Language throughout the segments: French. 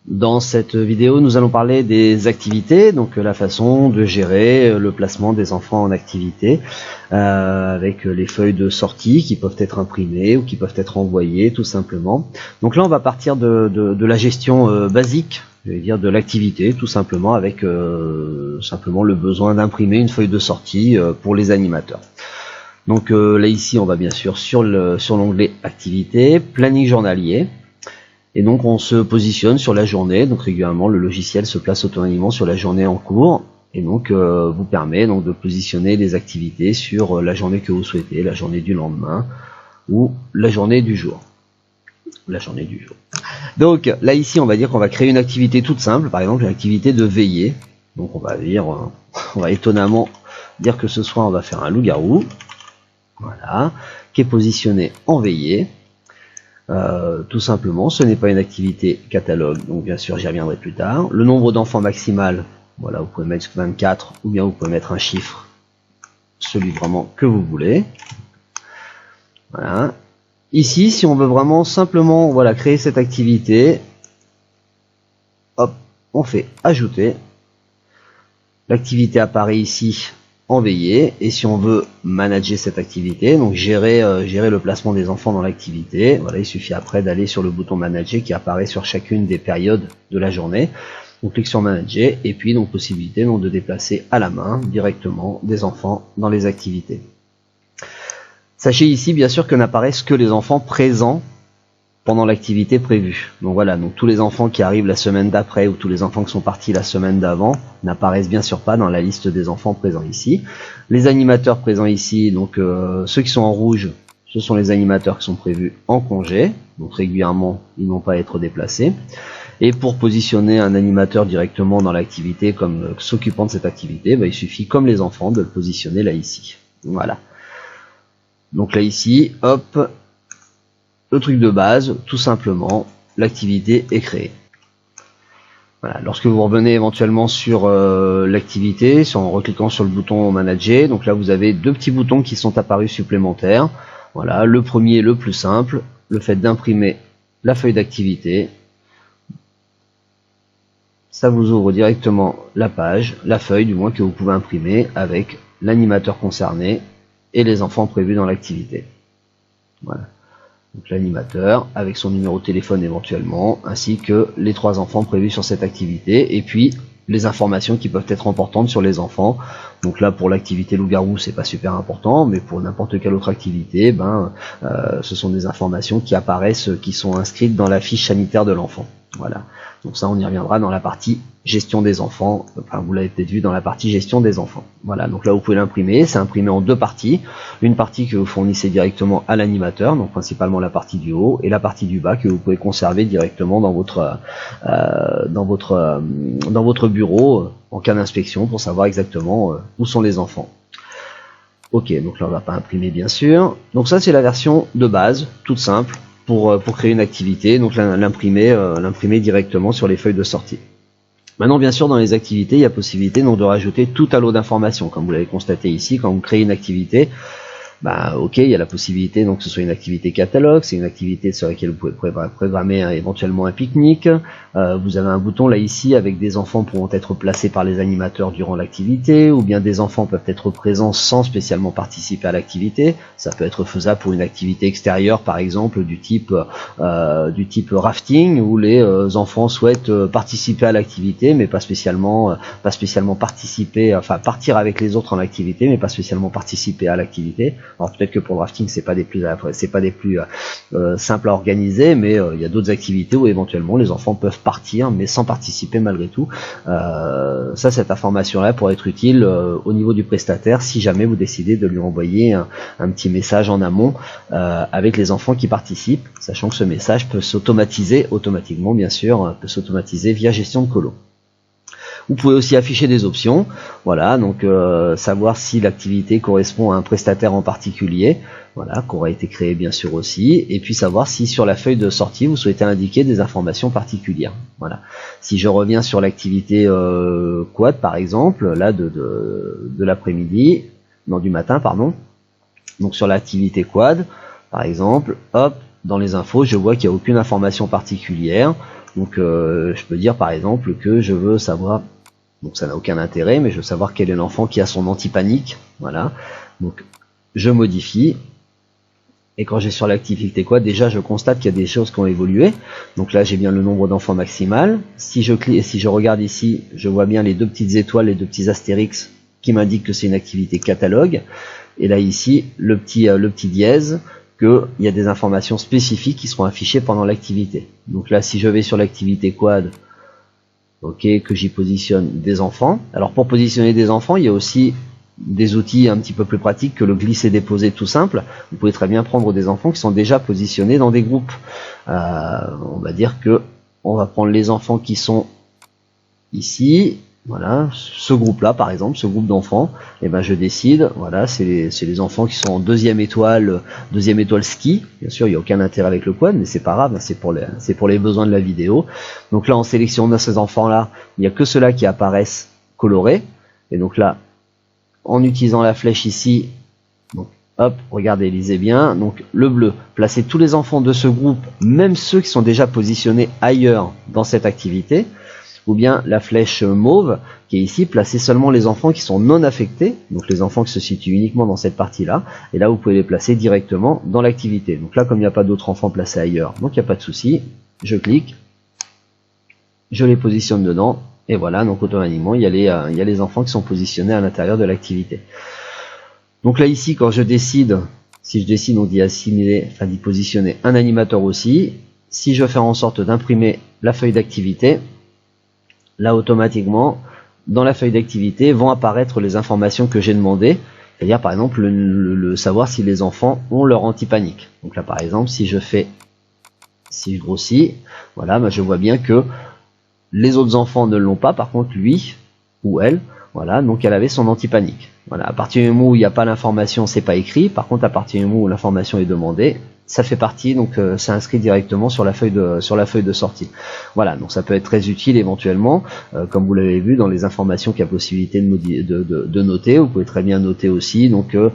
Dans cette vidéo, nous allons parler des activités, donc la façon de gérer le placement des enfants en activité, avec les feuilles de sortie qui peuvent être imprimées ou qui peuvent être envoyées tout simplement. Donc là, on va partir de la gestion basique, je vais dire de l'activité, tout simplement, avec simplement le besoin d'imprimer une feuille de sortie pour les animateurs. Donc là ici, on va bien sûr sur l'onglet activité, planning journalier. Et donc on se positionne sur la journée, donc régulièrement le logiciel se place automatiquement sur la journée en cours et donc vous permet donc de positionner les activités sur la journée que vous souhaitez, la journée du lendemain ou la journée du jour. Donc là ici on va dire qu'on va créer une activité toute simple, par exemple l'activité de veiller. Donc on va étonnamment dire que ce soir on va faire un loup-garou, voilà, qui est positionné en veillée. Tout simplement, ce n'est pas une activité catalogue, donc bien sûr j'y reviendrai plus tard. Le nombre d'enfants maximal, voilà, vous pouvez mettre 24 ou bien vous pouvez mettre un chiffre, celui vraiment que vous voulez. Voilà. Ici, si on veut vraiment simplement voilà, créer cette activité, hop, on fait ajouter. L'activité apparaît ici en veillée, et si on veut manager cette activité, donc gérer le placement des enfants dans l'activité, voilà, il suffit après d'aller sur le bouton manager qui apparaît sur chacune des périodes de la journée. On clique sur manager et puis donc possibilité donc de déplacer à la main directement des enfants dans les activités. Sachez ici bien sûr que n'apparaissent que les enfants présents pendant l'activité prévue. Donc voilà, donc tous les enfants qui arrivent la semaine d'après ou tous les enfants qui sont partis la semaine d'avant n'apparaissent bien sûr pas dans la liste des enfants présents ici. Les animateurs présents ici, donc ceux qui sont en rouge, ce sont les animateurs qui sont prévus en congé, donc régulièrement ils n'ont pas à être déplacés. Et pour positionner un animateur directement dans l'activité comme s'occupant de cette activité, il suffit comme les enfants de le positionner là ici. Voilà. Donc là ici, hop, le truc de base, tout simplement, l'activité est créée. Voilà. Lorsque vous revenez éventuellement sur l'activité, en recliquant sur le bouton manager, donc là vous avez deux petits boutons qui sont apparus supplémentaires. Voilà, le premier, le plus simple, le fait d'imprimer la feuille d'activité. Ça vous ouvre directement la page, la feuille du moins que vous pouvez imprimer avec l'animateur concerné et les enfants prévus dans l'activité. Voilà. Donc l'animateur avec son numéro de téléphone éventuellement, ainsi que les 3 enfants prévus sur cette activité, et puis les informations qui peuvent être importantes sur les enfants. Donc là pour l'activité loup-garou c'est pas super important, mais pour n'importe quelle autre activité, ce sont des informations qui apparaissent, qui sont inscrites dans la fiche sanitaire de l'enfant. Voilà. Donc ça on y reviendra dans la partie gestion des enfants, enfin vous l'avez peut-être vu dans la partie gestion des enfants. Voilà, donc là vous pouvez l'imprimer, c'est imprimé en 2 parties, une partie que vous fournissez directement à l'animateur, donc principalement la partie du haut, et la partie du bas que vous pouvez conserver directement dans votre bureau en cas d'inspection pour savoir exactement où sont les enfants. Ok, donc là on va pas imprimer bien sûr. Donc ça c'est la version de base, toute simple, pour créer une activité, donc l'imprimer directement sur les feuilles de sortie. Maintenant bien sûr dans les activités il y a possibilité donc de rajouter tout un lot d'informations, comme vous l'avez constaté ici, quand vous créez une activité, ok, il y a la possibilité donc que ce soit une activité catalogue, c'est une activité sur laquelle vous pouvez programmer éventuellement un pique-nique. Vous avez un bouton là ici avec des enfants pourront être placés par les animateurs durant l'activité, ou bien des enfants peuvent être présents sans spécialement participer à l'activité. Ça peut être faisable pour une activité extérieure par exemple du type rafting, où les enfants souhaitent participer à l'activité mais pas spécialement participer, enfin partir avec les autres en activité mais pas spécialement participer à l'activité. Alors peut-être que pour le rafting c'est pas des plus simples à organiser, mais il y a d'autres activités où éventuellement les enfants peuvent partir mais sans participer malgré tout. Cette information là pourrait être utile au niveau du prestataire si jamais vous décidez de lui envoyer un petit message en amont avec les enfants qui participent, sachant que ce message peut s'automatiser automatiquement bien sûr, peut s'automatiser via gestion de colo. Vous pouvez aussi afficher des options, voilà, donc savoir si l'activité correspond à un prestataire en particulier, voilà, qui aura été créé bien sûr aussi, et puis savoir si sur la feuille de sortie vous souhaitez indiquer des informations particulières. Voilà. Si je reviens sur l'activité quad par exemple, là de l'après-midi, non du matin pardon, donc sur l'activité quad par exemple, hop, dans les infos je vois qu'il n'y a aucune information particulière. Donc je peux dire par exemple que je veux savoir, donc ça n'a aucun intérêt, mais je veux savoir quel est l'enfant qui a son anti-panique. Voilà, donc je modifie. Et quand j'ai sur l'activité quad, déjà je constate qu'il y a des choses qui ont évolué. Donc là j'ai bien le nombre d'enfants maximal. Si je clique et si je regarde ici, je vois bien les deux petites étoiles, les deux petits astérix qui m'indiquent que c'est une activité catalogue. Et là ici le petit dièse, qu'il y a des informations spécifiques qui seront affichées pendant l'activité. Donc là si je vais sur l'activité quad, ok, que j'y positionne des enfants. Alors pour positionner des enfants, il y a aussi des outils un petit peu plus pratiques que le glisser-déposer tout simple. Vous pouvez très bien prendre des enfants qui sont déjà positionnés dans des groupes. On va dire que on va prendre les enfants qui sont ici. Voilà, ce groupe-là par exemple, ce groupe d'enfants, et ben je décide, voilà, c'est les enfants qui sont en deuxième étoile ski. Bien sûr, il n'y a aucun intérêt avec le quad, mais c'est pas grave, c'est pour les besoins de la vidéo. Donc là, en sélectionnant ces enfants-là, il n'y a que ceux-là qui apparaissent colorés. Et donc là, en utilisant la flèche ici, donc hop, regardez, lisez bien, donc le bleu, placez tous les enfants de ce groupe, même ceux qui sont déjà positionnés ailleurs dans cette activité, ou bien la flèche mauve qui est ici, placez seulement les enfants qui sont non affectés, donc les enfants qui se situent uniquement dans cette partie-là, et là vous pouvez les placer directement dans l'activité. Donc là, comme il n'y a pas d'autres enfants placés ailleurs, donc il n'y a pas de souci, je clique, je les positionne dedans, et voilà, donc automatiquement il y a les enfants qui sont positionnés à l'intérieur de l'activité. Donc là ici, quand je décide, si je décide donc d'y assimiler, enfin d'y positionner un animateur aussi, si je veux faire en sorte d'imprimer la feuille d'activité, là automatiquement, dans la feuille d'activité vont apparaître les informations que j'ai demandées, c'est-à-dire par exemple le savoir si les enfants ont leur anti-panique. Donc là par exemple, si je grossis, voilà, bah, je vois bien que les autres enfants ne l'ont pas, par contre lui ou elle, voilà, donc elle avait son anti-panique. Voilà, à partir du moment où il n'y a pas l'information, c'est pas écrit. Par contre, à partir du moment où l'information est demandée, ça fait partie, donc ça inscrit directement sur la feuille de sortie. Voilà, donc ça peut être très utile éventuellement, comme vous l'avez vu dans les informations qu'il y a possibilité de noter. Vous pouvez très bien noter aussi donc le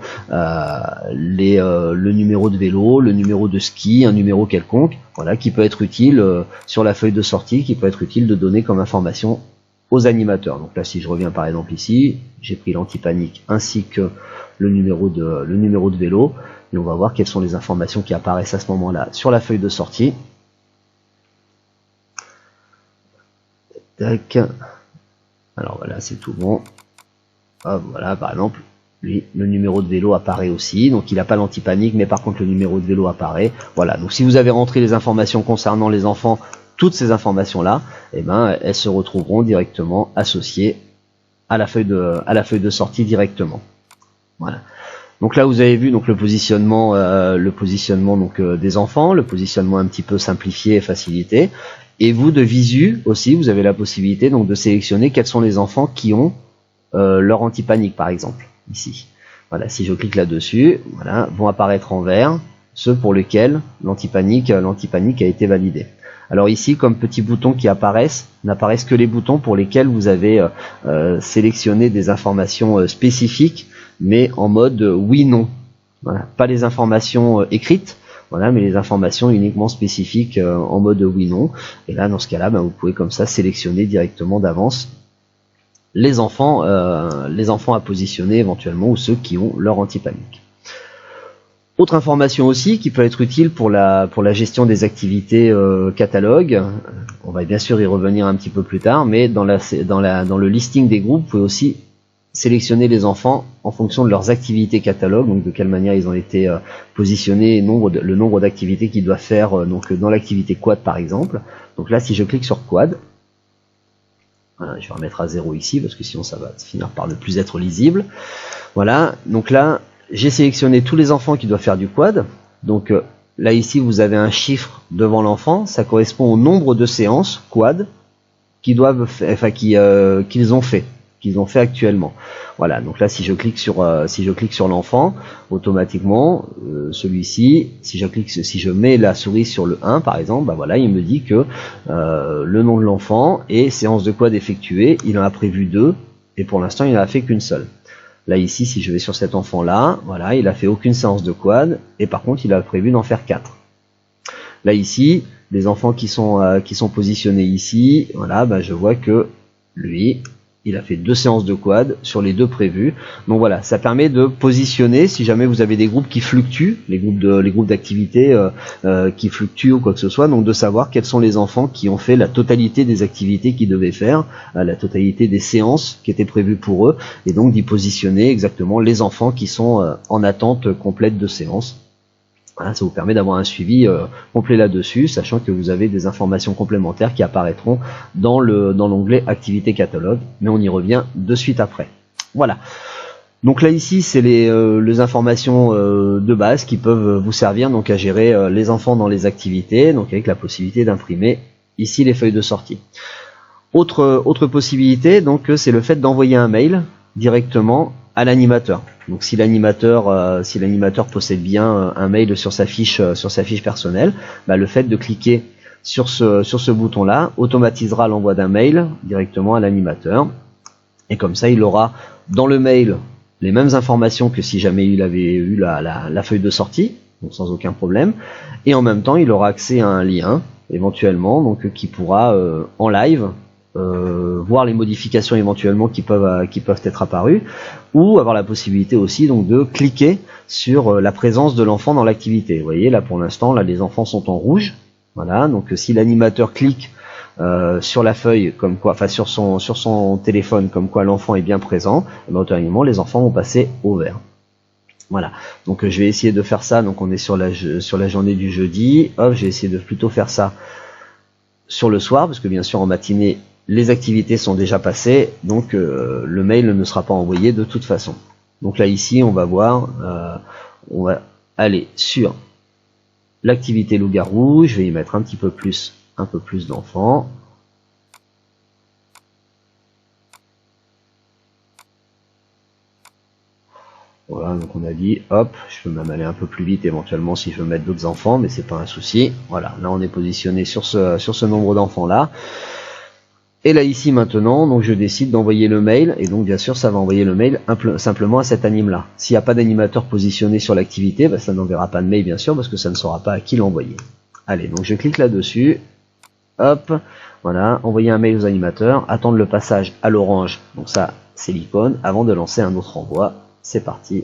numéro de vélo, le numéro de ski, un numéro quelconque, voilà, qui peut être utile sur la feuille de sortie, qui peut être utile de donner comme information aux animateurs. Donc là, si je reviens par exemple ici, j'ai pris l'anti-panique ainsi que le numéro de vélo, et on va voir quelles sont les informations qui apparaissent à ce moment-là sur la feuille de sortie. Tac. Alors voilà, c'est tout bon. Hop, voilà, par exemple, lui, le numéro de vélo apparaît aussi, donc il n'a pas l'anti-panique, mais par contre le numéro de vélo apparaît. Voilà, donc si vous avez rentré les informations concernant les enfants, toutes ces informations-là, eh ben, elles se retrouveront directement associées à la feuille de sortie directement. Voilà. Donc là, vous avez vu donc le positionnement donc des enfants, le positionnement un petit peu simplifié et facilité. Et vous de visu aussi, vous avez la possibilité donc de sélectionner quels sont les enfants qui ont leur anti-panique par exemple ici. Voilà, si je clique là-dessus, voilà, vont apparaître en vert ceux pour lesquels l'anti-panique a été validé. Alors ici, comme petits boutons qui apparaissent, n'apparaissent que les boutons pour lesquels vous avez sélectionné des informations spécifiques, mais en mode oui/non. Voilà, pas les informations écrites, voilà, mais les informations uniquement spécifiques en mode oui/non. Et là, dans ce cas-là, ben, vous pouvez comme ça sélectionner directement d'avance les enfants à positionner éventuellement ou ceux qui ont leur anti-panique. Autre information aussi qui peut être utile pour la gestion des activités catalogue, on va bien sûr y revenir un petit peu plus tard, mais dans le listing des groupes, vous pouvez aussi sélectionner les enfants en fonction de leurs activités catalogue, donc de quelle manière ils ont été positionnés, le nombre d'activités qu'ils doivent faire donc dans l'activité quad par exemple. Donc là, si je clique sur quad, voilà, je vais remettre à 0 ici parce que sinon ça va finir par ne plus être lisible. Voilà, donc là j'ai sélectionné tous les enfants qui doivent faire du quad. Donc là ici vous avez un chiffre devant l'enfant, ça correspond au nombre de séances quad qu'ils ont fait actuellement. Voilà, donc là si je clique sur l'enfant, automatiquement celui-ci, si je mets la souris sur le 1 par exemple, bah voilà, il me dit que le nom de l'enfant et séance de quad effectuée, il en a prévu 2 et pour l'instant il n'en a fait qu'une seule. Là ici, si je vais sur cet enfant-là, voilà, il a fait aucune séance de quad, et par contre, il a prévu d'en faire 4. Là ici, les enfants qui sont positionnés ici, voilà, bah, je vois que lui, il a fait 2 séances de quad sur les 2 prévues. Donc voilà, ça permet de positionner si jamais vous avez des groupes qui fluctuent, les groupes d'activités qui fluctuent ou quoi que ce soit, donc de savoir quels sont les enfants qui ont fait la totalité des activités qu'ils devaient faire, la totalité des séances qui étaient prévues pour eux, et donc d'y positionner exactement les enfants qui sont en attente complète de séance. Voilà, ça vous permet d'avoir un suivi complet là-dessus, sachant que vous avez des informations complémentaires qui apparaîtront dans l'onglet Activité Catalogue, mais on y revient de suite après. Voilà. Donc là ici, c'est les informations de base qui peuvent vous servir donc à gérer les enfants dans les activités, donc avec la possibilité d'imprimer ici les feuilles de sortie. Autre possibilité, donc c'est le fait d'envoyer un mail directement à l'animateur. Donc si l'animateur possède bien un mail sur sa fiche personnelle, bah, le fait de cliquer sur ce bouton là automatisera l'envoi d'un mail directement à l'animateur, et comme ça il aura dans le mail les mêmes informations que si jamais il avait eu la feuille de sortie, donc sans aucun problème, et en même temps il aura accès à un lien éventuellement, donc qui pourra en live voir les modifications éventuellement qui peuvent être apparues, ou avoir la possibilité aussi donc de cliquer sur la présence de l'enfant dans l'activité. Vous voyez là pour l'instant là les enfants sont en rouge, voilà, donc si l'animateur clique sur la feuille comme quoi, enfin sur son téléphone comme quoi l'enfant est bien présent, et ben, automatiquement les enfants vont passer au vert. Voilà, donc je vais essayer de faire ça, donc on est sur la journée du jeudi, hop, j'ai essayé de plutôt faire ça sur le soir, parce que bien sûr en matinée les activités sont déjà passées, donc le mail ne sera pas envoyé de toute façon. Donc là ici on va voir, on va aller sur l'activité loup-garou, je vais y mettre un peu plus d'enfants. Voilà, donc on a dit, hop, je peux même aller un peu plus vite éventuellement si je veux mettre d'autres enfants, mais c'est pas un souci. Voilà, là on est positionné sur ce nombre d'enfants là. Et là ici maintenant, donc je décide d'envoyer le mail, et donc bien sûr ça va envoyer le mail simplement à cet anime là. S'il n'y a pas d'animateur positionné sur l'activité, bah, ça n'enverra pas de mail bien sûr, parce que ça ne saura pas à qui l'envoyer. Allez, donc je clique là-dessus, hop, voilà, envoyer un mail aux animateurs, attendre le passage à l'orange, donc ça c'est l'icône, avant de lancer un autre envoi, c'est parti.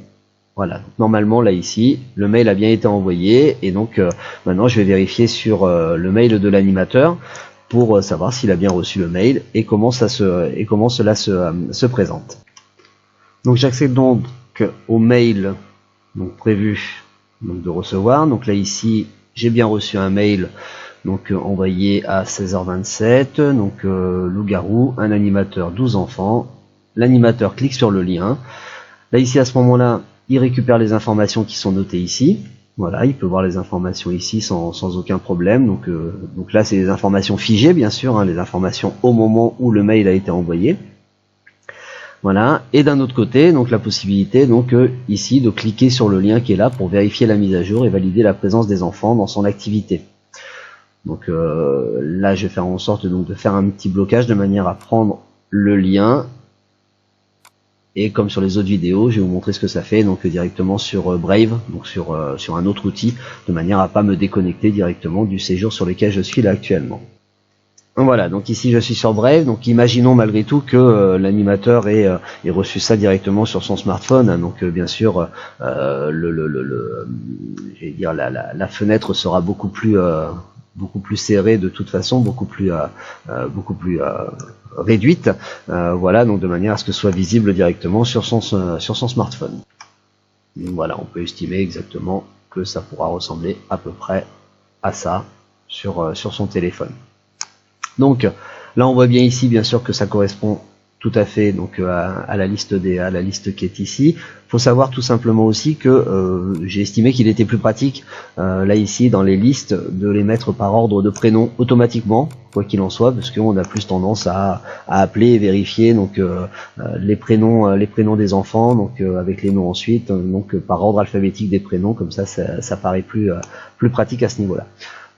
Voilà, donc normalement là ici, le mail a bien été envoyé, et donc maintenant je vais vérifier sur le mail de l'animateur, pour savoir s'il a bien reçu le mail et comment cela se présente. Donc j'accède donc au mail donc prévu donc de recevoir. Donc là ici j'ai bien reçu un mail donc envoyé à 16h27. Donc loup-garou, un animateur, 12 enfants. L'animateur clique sur le lien. Là ici à ce moment-là, il récupère les informations qui sont notées ici. Voilà, il peut voir les informations ici sans aucun problème. Donc là, c'est les informations figées, bien sûr, hein, les informations au moment où le mail a été envoyé. Voilà. Et d'un autre côté, donc la possibilité, donc ici, de cliquer sur le lien qui est là pour vérifier la mise à jour et valider la présence des enfants dans son activité. Donc là, je vais faire en sorte donc de faire un petit blocage de manière à prendre le lien. Et comme sur les autres vidéos, je vais vous montrer ce que ça fait donc directement sur Brave, donc sur un autre outil, de manière à pas me déconnecter directement du séjour sur lequel je suis là actuellement. Voilà, donc ici je suis sur Brave, donc imaginons malgré tout que l'animateur ait reçu ça directement sur son smartphone, hein, donc bien sûr la fenêtre sera beaucoup plus serrée de toute façon, beaucoup plus réduite, voilà, donc de manière à ce que ce soit visible directement sur son smartphone. Donc voilà, on peut estimer exactement que ça pourra ressembler à peu près à ça sur son téléphone. Donc là on voit bien ici bien sûr que ça correspond tout à fait donc à la liste qui est ici. Faut savoir tout simplement aussi que j'ai estimé qu'il était plus pratique là ici dans les listes de les mettre par ordre de prénom automatiquement, quoi qu'il en soit, parce qu'on a plus tendance à appeler et vérifier donc les prénoms des enfants, donc avec les noms ensuite, donc par ordre alphabétique des prénoms, comme ça paraît plus pratique à ce niveau-là.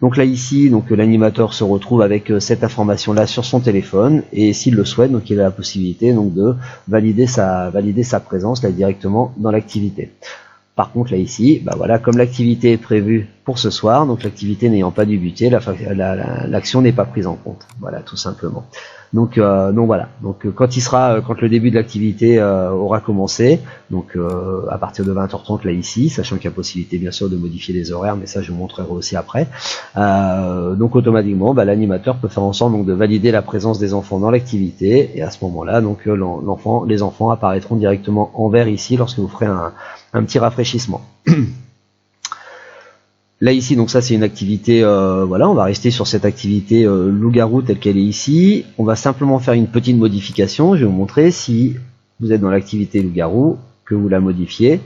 Donc là ici, donc l'animateur se retrouve avec cette information là sur son téléphone, et s'il le souhaite, donc il a la possibilité donc de valider sa présence là directement dans l'activité. Par contre là ici, bah voilà, comme l'activité est prévue pour ce soir, donc l'activité n'ayant pas débuté, l'action n'est pas prise en compte. Voilà, tout simplement. Donc voilà. Donc quand le début de l'activité aura commencé, donc à partir de 20h30 là ici, sachant qu'il y a possibilité bien sûr de modifier les horaires, mais ça je vous montrerai aussi après. Donc automatiquement, l'animateur peut faire en sorte donc de valider la présence des enfants dans l'activité, et à ce moment-là, donc les enfants apparaîtront directement en vert ici lorsque vous ferez un petit rafraîchissement. Là ici, donc ça c'est une activité, voilà, on va rester sur cette activité loup-garou telle qu'elle est ici. On va simplement faire une petite modification. Je vais vous montrer si vous êtes dans l'activité loup-garou, que vous la modifiez,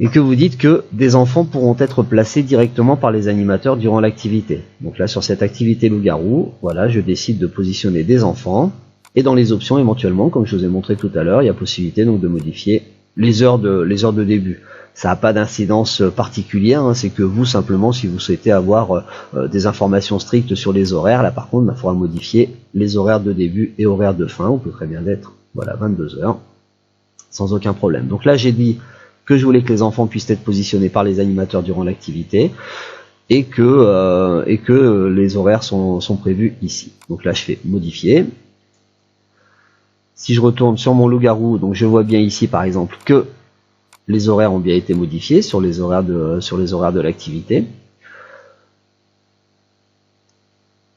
et que vous dites que des enfants pourront être placés directement par les animateurs durant l'activité. Donc là sur cette activité loup-garou, voilà, je décide de positionner des enfants, et dans les options éventuellement, comme je vous ai montré tout à l'heure, il y a possibilité donc de modifier les heures de début. Ça n'a pas d'incidence particulière, hein, c'est que vous, simplement, si vous souhaitez avoir des informations strictes sur les horaires, là par contre, il faudra modifier les horaires de début et horaires de fin. On peut très bien être, voilà, 22h, sans aucun problème. Donc là, j'ai dit que je voulais que les enfants puissent être positionnés par les animateurs durant l'activité, et que les horaires sont prévus ici. Donc là, je fais modifier. Si je retourne sur mon loup-garou, donc je vois bien ici, par exemple, que les horaires ont bien été modifiés sur les horaires de l'activité,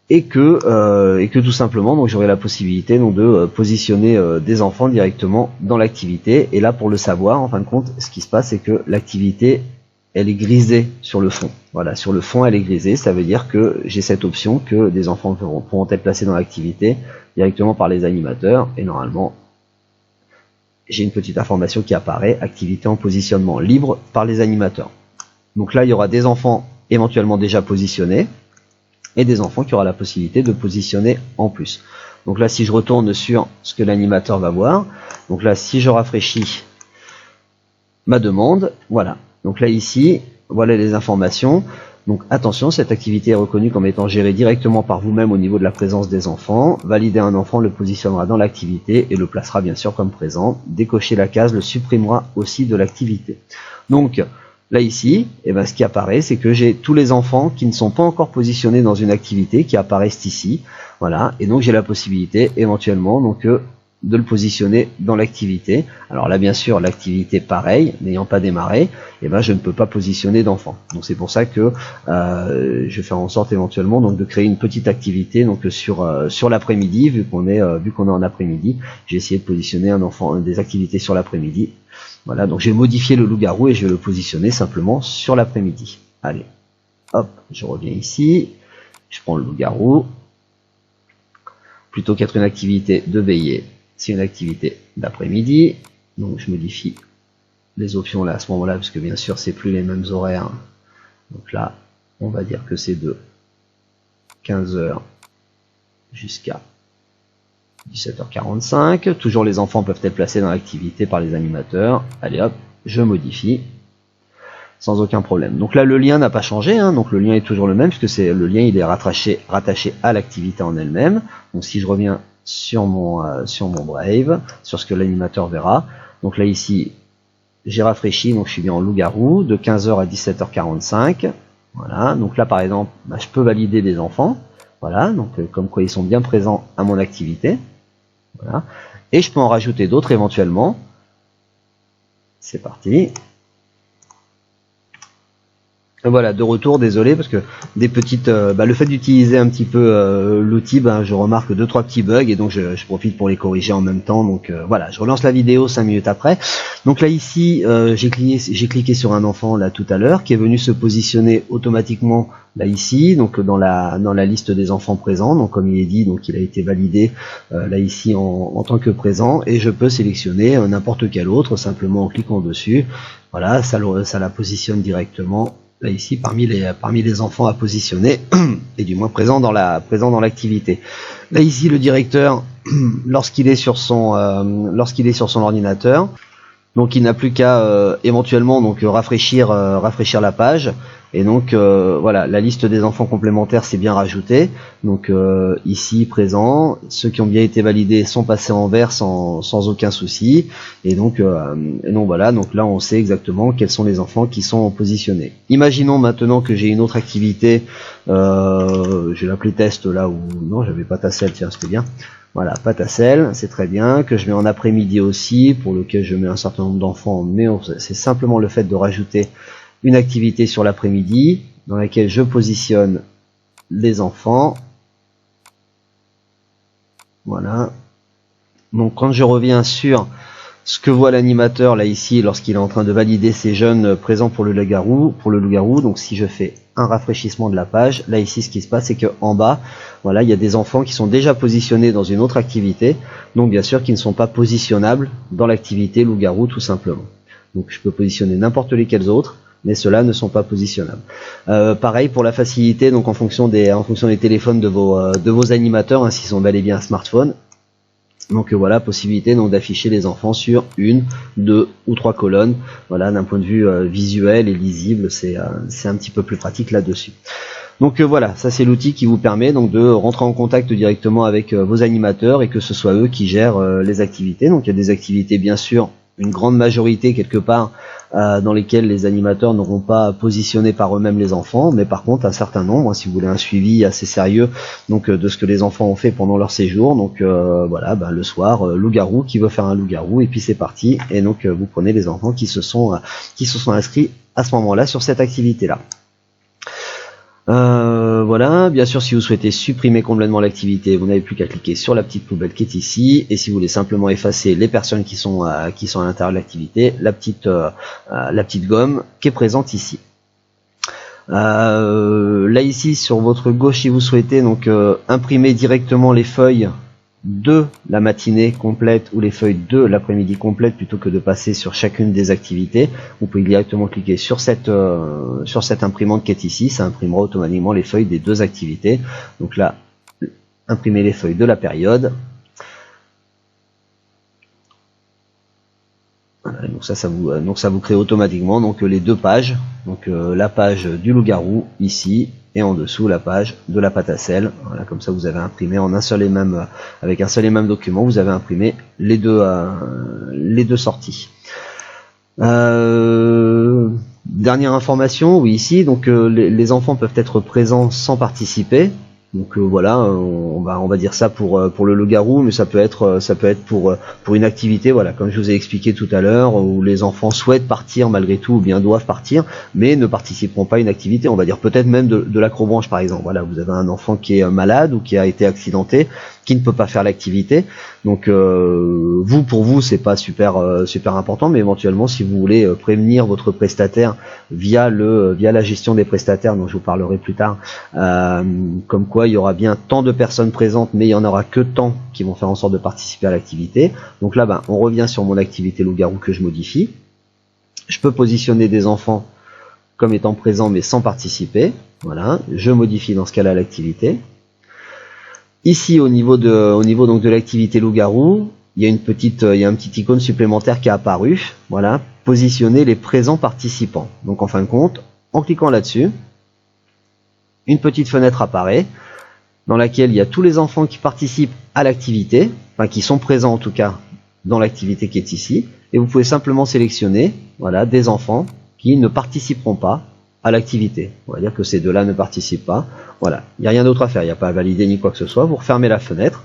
et que tout simplement donc j'aurai la possibilité donc de positionner des enfants directement dans l'activité. Et là, pour le savoir, en fin de compte, ce qui se passe, c'est que l'activité, elle est grisée sur le fond. Voilà, sur le fond elle est grisée, ça veut dire que j'ai cette option que des enfants pourront être placés dans l'activité directement par les animateurs, et normalement j'ai une petite information qui apparaît, activité en positionnement libre par les animateurs. Donc là, il y aura des enfants éventuellement déjà positionnés, et des enfants qui aura la possibilité de positionner en plus. Donc là, si je retourne sur ce que l'animateur va voir, donc là, si je rafraîchis ma demande, voilà. Donc là, ici, voilà les informations. Donc attention, cette activité est reconnue comme étant gérée directement par vous-même au niveau de la présence des enfants. Valider un enfant le positionnera dans l'activité et le placera bien sûr comme présent. Décocher la case le supprimera aussi de l'activité. Donc là ici, ce qui apparaît, c'est que j'ai tous les enfants qui ne sont pas encore positionnés dans une activité qui apparaissent ici. Voilà, et donc j'ai la possibilité éventuellement donc de le positionner dans l'activité. Alors là, bien sûr, l'activité pareil, n'ayant pas démarré, je ne peux pas positionner d'enfant. Donc c'est pour ça que je vais faire en sorte éventuellement donc de créer une petite activité donc sur l'après-midi, vu qu'on est en après-midi. J'ai essayé de positionner un enfant, des activités sur l'après-midi. Voilà, donc j'ai modifié le loup-garou et je vais le positionner simplement sur l'après-midi. Allez, hop, je reviens ici, je prends le loup-garou. Plutôt qu'être une activité de veillée, c'est une activité d'après-midi. Donc je modifie les options là à ce moment-là, parce que bien sûr c'est plus les mêmes horaires. Donc là, on va dire que c'est de 15h jusqu'à 17h45. Toujours les enfants peuvent être placés dans l'activité par les animateurs. Allez hop, je modifie sans aucun problème. Donc là, le lien n'a pas changé, hein, donc le lien est toujours le même, puisque le lien il est rattaché à l'activité en elle-même. Donc si je reviens sur mon Brave, sur ce que l'animateur verra, donc là ici, j'ai rafraîchi, donc je suis bien en loup-garou, de 15h à 17h45. Voilà, donc là par exemple, je peux valider des enfants. Voilà, donc comme quoi ils sont bien présents à mon activité. Voilà, et je peux en rajouter d'autres éventuellement. C'est parti. Voilà, de retour, désolé, parce que des petites, le fait d'utiliser un petit peu l'outil, je remarque 2-3 petits bugs, et donc je profite pour les corriger en même temps. Donc voilà, je relance la vidéo 5 minutes après. Donc là ici, j'ai cliqué sur un enfant là tout à l'heure, qui est venu se positionner automatiquement là ici, donc dans la liste des enfants présents. Donc comme il est dit, donc il a été validé là ici en tant que présent, et je peux sélectionner n'importe quel autre simplement en cliquant dessus. Voilà, ça la positionne directement là ici parmi les enfants à positionner, et du moins présents dans l'activité. Là ici, le directeur, lorsqu'il est sur son ordinateur, donc il n'a plus qu'à éventuellement donc rafraîchir la page. Et donc voilà, la liste des enfants complémentaires c'est bien rajouté. Donc ici présent, ceux qui ont bien été validés sont passés en vert sans aucun souci. Et donc voilà, donc là on sait exactement quels sont les enfants qui sont positionnés. Imaginons maintenant que j'ai une autre activité, je vais l'appeler test là, où non j'avais pas ta selle, tiens c'était bien. Voilà, pâte à sel, c'est très bien, que je mets en après-midi aussi, pour lequel je mets un certain nombre d'enfants, mais c'est simplement le fait de rajouter une activité sur l'après-midi, dans laquelle je positionne les enfants. Voilà. Donc quand je reviens sur ce que voit l'animateur là ici, lorsqu'il est en train de valider ces jeunes présents pour le loup-garou, donc si je fais un rafraîchissement de la page, là ici ce qui se passe c'est que en bas, voilà, il y a des enfants qui sont déjà positionnés dans une autre activité, donc bien sûr qui ne sont pas positionnables dans l'activité loup-garou tout simplement. Donc je peux positionner n'importe lesquels autres, mais ceux-là ne sont pas positionnables. Pareil pour la facilité, donc en fonction des téléphones de vos animateurs, hein, s'ils sont bel et bien un smartphone. Donc voilà, possibilité donc d'afficher les enfants sur 1, 2 ou 3 colonnes. Voilà, d'un point de vue visuel et lisible, c'est un petit peu plus pratique là-dessus. Donc voilà, ça c'est l'outil qui vous permet donc de rentrer en contact directement avec vos animateurs et que ce soit eux qui gèrent les activités. Donc il y a des activités bien sûr, une grande majorité quelque part dans lesquelles les animateurs n'auront pas positionné par eux-mêmes les enfants, mais par contre un certain nombre, si vous voulez un suivi assez sérieux donc de ce que les enfants ont fait pendant leur séjour, donc voilà, le soir, loup-garou qui veut faire un loup-garou et puis c'est parti, et donc vous prenez les enfants qui se sont inscrits à ce moment-là sur cette activité-là. Voilà, bien sûr si vous souhaitez supprimer complètement l'activité, vous n'avez plus qu'à cliquer sur la petite poubelle qui est ici, et si vous voulez simplement effacer les personnes qui sont à l'intérieur de l'activité, la petite gomme qui est présente ici. Là ici sur votre gauche, si vous souhaitez donc imprimer directement les feuilles de la matinée complète ou les feuilles de l'après-midi complète plutôt que de passer sur chacune des activités, vous pouvez directement cliquer sur cette imprimante qui est ici, ça imprimera automatiquement les feuilles des deux activités. Donc là, imprimer les feuilles de la période. Voilà, donc ça vous crée automatiquement donc les deux pages, donc la page du loup-garou ici, et en dessous la page de la pâte à sel. Voilà, comme ça vous avez imprimé en un seul et même avec un seul et même document, vous avez imprimé les deux sorties. Dernière information, oui ici, donc les enfants peuvent être présents sans participer. Donc voilà, on va dire ça pour le loup-garou, mais ça peut être pour une activité, voilà, comme je vous ai expliqué tout à l'heure, où les enfants souhaitent partir malgré tout, ou bien doivent partir, mais ne participeront pas à une activité. On va dire peut-être même de l'acrobranche par exemple. Voilà, vous avez un enfant qui est malade ou qui a été accidenté, qui ne peut pas faire l'activité. Donc pour vous c'est pas super important, mais éventuellement si vous voulez prévenir votre prestataire via la gestion des prestataires, dont je vous parlerai plus tard, comme quoi il y aura bien tant de personnes présentes, mais il y en aura que tant qui vont faire en sorte de participer à l'activité. Donc là on revient sur mon activité loup-garou que je modifie. Je peux positionner des enfants comme étant présents mais sans participer. Voilà, je modifie dans ce cas-là l'activité. Ici au niveau donc de l'activité loup-garou, il y a un petit icône supplémentaire qui est apparu. Voilà, positionner les présents participants. Donc en fin de compte, en cliquant là-dessus, une petite fenêtre apparaît dans laquelle il y a tous les enfants qui participent à l'activité, enfin qui sont présents en tout cas dans l'activité qui est ici, et vous pouvez simplement sélectionner, voilà, des enfants qui ne participeront pas à l'activité. On va dire que ces deux-là ne participent pas. Voilà, il n'y a rien d'autre à faire, il n'y a pas à valider ni quoi que ce soit. Vous refermez la fenêtre.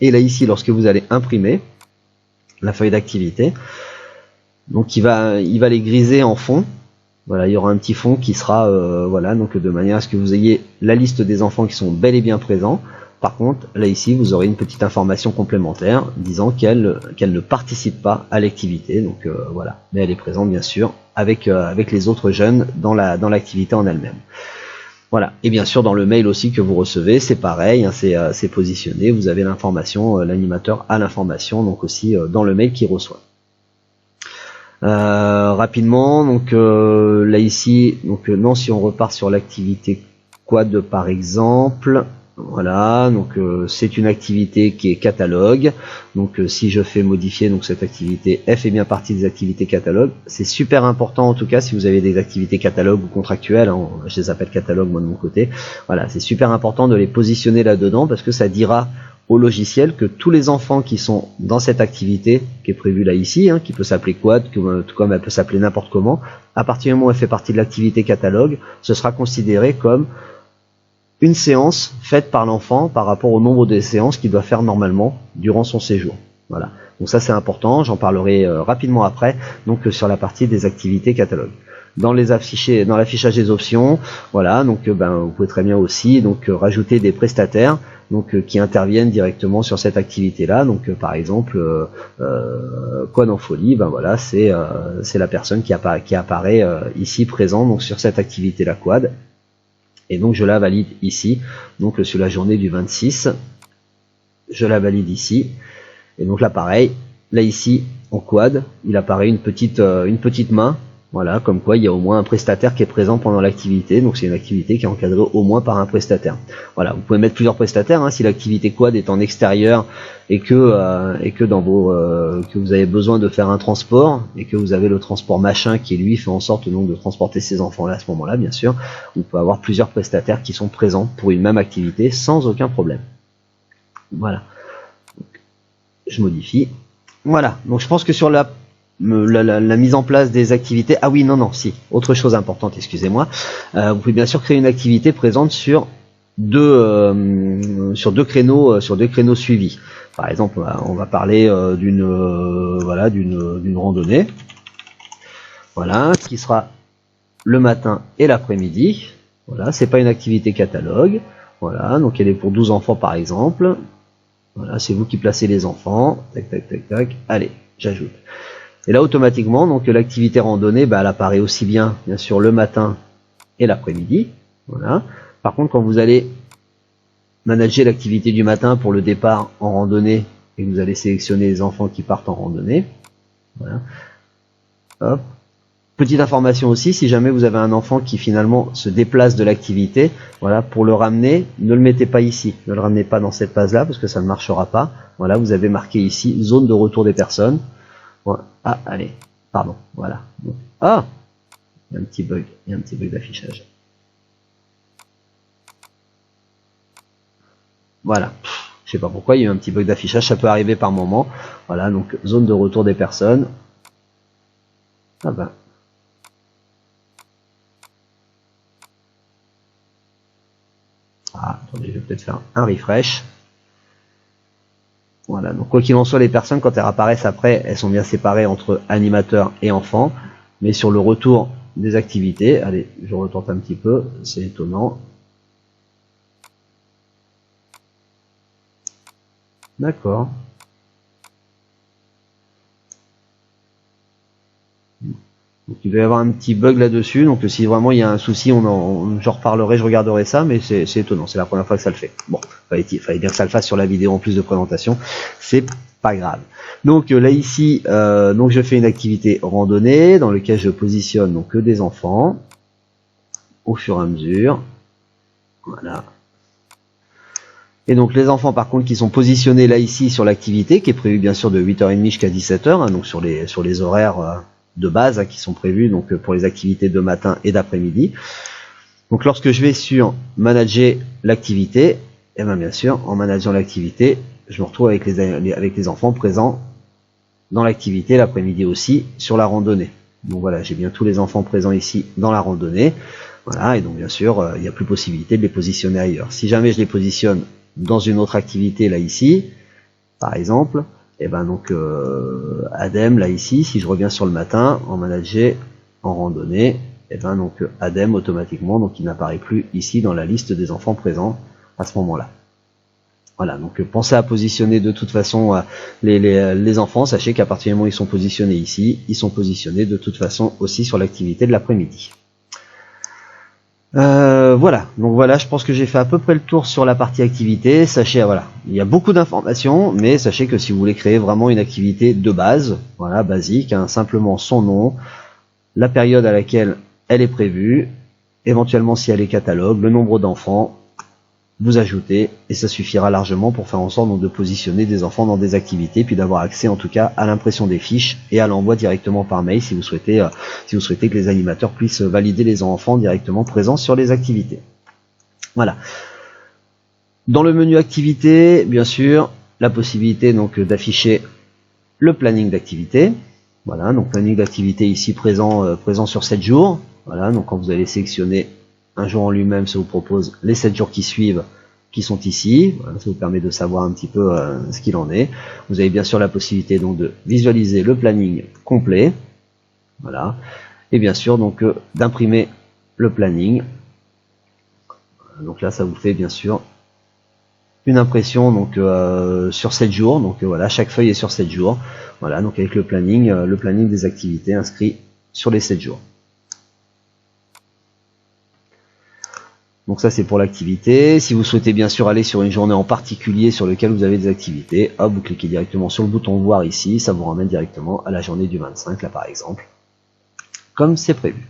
Et là ici, lorsque vous allez imprimer la feuille d'activité, donc il va les griser en fond. Voilà, il y aura un petit fond qui sera voilà, donc de manière à ce que vous ayez la liste des enfants qui sont bel et bien présents. Par contre, là ici, vous aurez une petite information complémentaire disant qu'elle ne participe pas à l'activité. Donc voilà, mais elle est présente bien sûr avec les autres jeunes dans l'activité en elle-même. Voilà, et bien sûr dans le mail aussi que vous recevez, c'est pareil, hein, c'est positionné, vous avez l'information, l'animateur a l'information, donc aussi dans le mail qu'il reçoit. Rapidement, donc là ici, donc non, si on repart sur l'activité quad par exemple, Voilà, donc c'est une activité qui est catalogue. Donc si je fais modifier donc cette activité, elle fait bien partie des activités catalogue. C'est super important en tout cas si vous avez des activités catalogue ou contractuelles, hein, je les appelle catalogue moi de mon côté. Voilà, c'est super important de les positionner là-dedans parce que ça dira au logiciel que tous les enfants qui sont dans cette activité qui est prévue là ici, hein, qui peut s'appeler quad, tout comme elle peut s'appeler n'importe comment, à partir du moment où elle fait partie de l'activité catalogue, ce sera considéré comme une séance faite par l'enfant par rapport au nombre de séances qu'il doit faire normalement durant son séjour. Voilà. Donc ça c'est important, j'en parlerai rapidement après, donc sur la partie des activités catalogue. Dans l'affichage des options, voilà, donc vous pouvez très bien aussi donc rajouter des prestataires donc qui interviennent directement sur cette activité-là. Donc par exemple Quad en folie, voilà, c'est la personne qui apparaît ici présent donc sur cette activité-là quad. Et donc je la valide ici, donc sur la journée du 26, je la valide ici, et donc là pareil, là ici en quad, il apparaît une petite main, voilà, comme quoi il y a au moins un prestataire qui est présent pendant l'activité, donc c'est une activité qui est encadrée au moins par un prestataire. Voilà, vous pouvez mettre plusieurs prestataires, hein, si l'activité quad est en extérieur et que dans que vous avez besoin de faire un transport et que vous avez le transport machin qui lui fait en sorte donc de transporter ces enfants là à ce moment-là, bien sûr, vous pouvez avoir plusieurs prestataires qui sont présents pour une même activité sans aucun problème. Voilà, donc, je modifie. Voilà, donc je pense que sur la mise en place des activités, ah oui, si, autre chose importante, excusez-moi, vous pouvez bien sûr créer une activité présente sur deux créneaux suivis. Par exemple, on va parler d'une randonnée, voilà, qui sera le matin et l'après-midi. Voilà, c'est pas une activité catalogue. Voilà, donc elle est pour 12 enfants par exemple. Voilà, c'est vous qui placez les enfants. Tac, tac, tac, tac. Allez, j'ajoute. Et là, automatiquement, donc l'activité randonnée, elle apparaît aussi bien sûr, le matin et l'après-midi. Voilà. Par contre, quand vous allez manager l'activité du matin pour le départ en randonnée, et que vous allez sélectionner les enfants qui partent en randonnée, voilà. Hop. Petite information aussi, si jamais vous avez un enfant qui finalement se déplace de l'activité, voilà, pour le ramener, ne le mettez pas ici, ne le ramenez pas dans cette base-là, parce que ça ne marchera pas. Voilà, vous avez marqué ici, zone de retour des personnes. Voilà. Ah, allez, pardon, voilà. Donc, ah, il y a un petit bug d'affichage. Voilà, je sais pas pourquoi, il y a eu un petit bug d'affichage, ça peut arriver par moment. Voilà, donc zone de retour des personnes. Ah ben. Ah, attendez, je vais peut-être faire un refresh. Voilà, donc quoi qu'il en soit, les personnes, quand elles apparaissent après, elles sont bien séparées entre animateurs et enfants. Mais sur le retour des activités, allez, je retente un petit peu, c'est étonnant. D'accord. Donc il doit y avoir un petit bug là-dessus, donc si vraiment il y a un souci, j'en reparlerai, je regarderai ça, mais c'est étonnant, c'est la première fois que ça le fait. Bon, fallait bien que ça le fasse sur la vidéo en plus de présentation, c'est pas grave. Donc là ici, donc je fais une activité randonnée dans laquelle je positionne donc que des enfants au fur et à mesure. Voilà. Et donc les enfants par contre qui sont positionnés là ici sur l'activité, qui est prévue bien sûr de 8h30 jusqu'à 17h, hein, donc sur les horaires de base qui sont prévus donc pour les activités de matin et d'après-midi. Donc lorsque je vais sur manager l'activité, et bien sûr en manageant l'activité, je me retrouve avec les enfants présents dans l'activité l'après-midi aussi sur la randonnée. Donc voilà, j'ai bien tous les enfants présents ici dans la randonnée. Voilà, et donc bien sûr il n'y a plus possibilité de les positionner ailleurs. Si jamais je les positionne dans une autre activité là ici, par exemple, et donc ADEM là ici, si je reviens sur le matin en manager en randonnée, et donc ADEM automatiquement, donc il n'apparaît plus ici dans la liste des enfants présents à ce moment-là. Voilà, donc pensez à positionner de toute façon les enfants, sachez qu'à partir du moment où ils sont positionnés ici, ils sont positionnés de toute façon aussi sur l'activité de l'après-midi. Voilà, donc voilà, je pense que j'ai fait à peu près le tour sur la partie activité. Sachez, voilà, il y a beaucoup d'informations, mais sachez que si vous voulez créer vraiment une activité de base, voilà, basique, hein, simplement son nom, la période à laquelle elle est prévue, éventuellement si elle est catalogue, le nombre d'enfants, vous ajoutez, et ça suffira largement pour faire en sorte donc, de positionner des enfants dans des activités, puis d'avoir accès en tout cas à l'impression des fiches et à l'envoi directement par mail si vous souhaitez que les animateurs puissent valider les enfants directement présents sur les activités. Voilà. Dans le menu activités, bien sûr, la possibilité donc d'afficher le planning d'activité. Voilà, donc planning d'activité ici présent sur 7 jours. Voilà, donc quand vous allez sélectionner un jour en lui-même, ça vous propose les 7 jours qui suivent, qui sont ici. Voilà, ça vous permet de savoir un petit peu ce qu'il en est. Vous avez bien sûr la possibilité donc de visualiser le planning complet. Voilà, et bien sûr donc d'imprimer le planning. Donc là, ça vous fait bien sûr une impression donc sur 7 jours. Donc voilà, chaque feuille est sur 7 jours. Voilà, donc avec le planning des activités inscrit sur les 7 jours. Donc ça c'est pour l'activité. Si vous souhaitez bien sûr aller sur une journée en particulier sur laquelle vous avez des activités, hop, vous cliquez directement sur le bouton voir ici, ça vous ramène directement à la journée du 25 là par exemple, comme c'est prévu.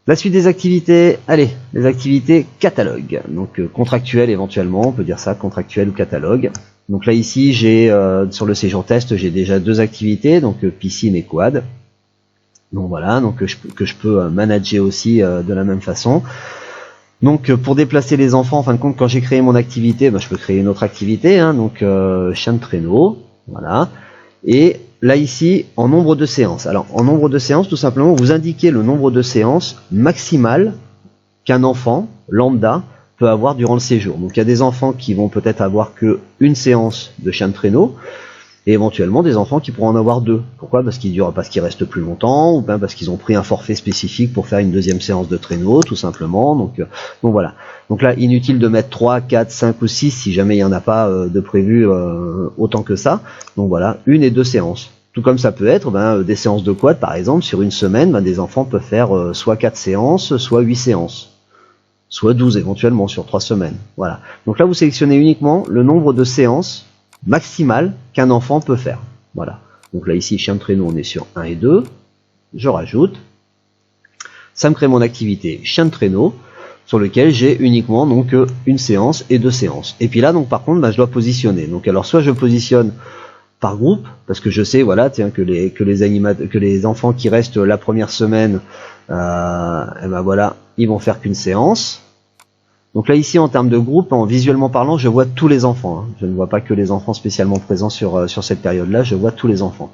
La suite des activités, allez, les activités catalogue, donc contractuelles éventuellement, on peut dire ça, contractuel ou catalogue. Donc là ici j'ai sur le séjour test j'ai déjà 2 activités, donc piscine et quad. Donc voilà, donc que je peux manager aussi de la même façon. Donc pour déplacer les enfants, en fin de compte, quand j'ai créé mon activité, je peux créer une autre activité, hein, donc chien de traîneau, voilà. Et là ici, en nombre de séances. Alors en nombre de séances, tout simplement, vous indiquez le nombre de séances maximal qu'un enfant lambda peut avoir durant le séjour. Donc il y a des enfants qui vont peut-être avoir que une séance de chien de traîneau, et éventuellement des enfants qui pourront en avoir 2. Pourquoi? Parce qu'ils restent plus longtemps, ou bien parce qu'ils ont pris un forfait spécifique pour faire une deuxième séance de traîneau, tout simplement. Donc voilà. Donc là, inutile de mettre 3, 4, 5 ou 6 si jamais il n'y en a pas de prévu autant que ça. Donc voilà, 1 et 2 séances. Tout comme ça peut être des séances de quad, par exemple, sur une semaine, des enfants peuvent faire soit 4 séances, soit 8 séances. Soit 12 éventuellement sur 3 semaines. Voilà. Donc là, vous sélectionnez uniquement le nombre de séances maximal qu'un enfant peut faire. Voilà. Donc là ici, chien de traîneau, on est sur 1 et 2. Je rajoute. Ça me crée mon activité chien de traîneau, sur lequel j'ai uniquement donc une séance et 2 séances. Et puis là, donc par contre, je dois positionner. Donc alors soit je positionne par groupe, parce que je sais, voilà, tiens, que les enfants qui restent la première semaine, voilà, ils vont faire qu'une séance. Donc là ici en termes de groupe, en visuellement parlant, je vois tous les enfants. Je ne vois pas que les enfants spécialement présents sur cette période-là, je vois tous les enfants.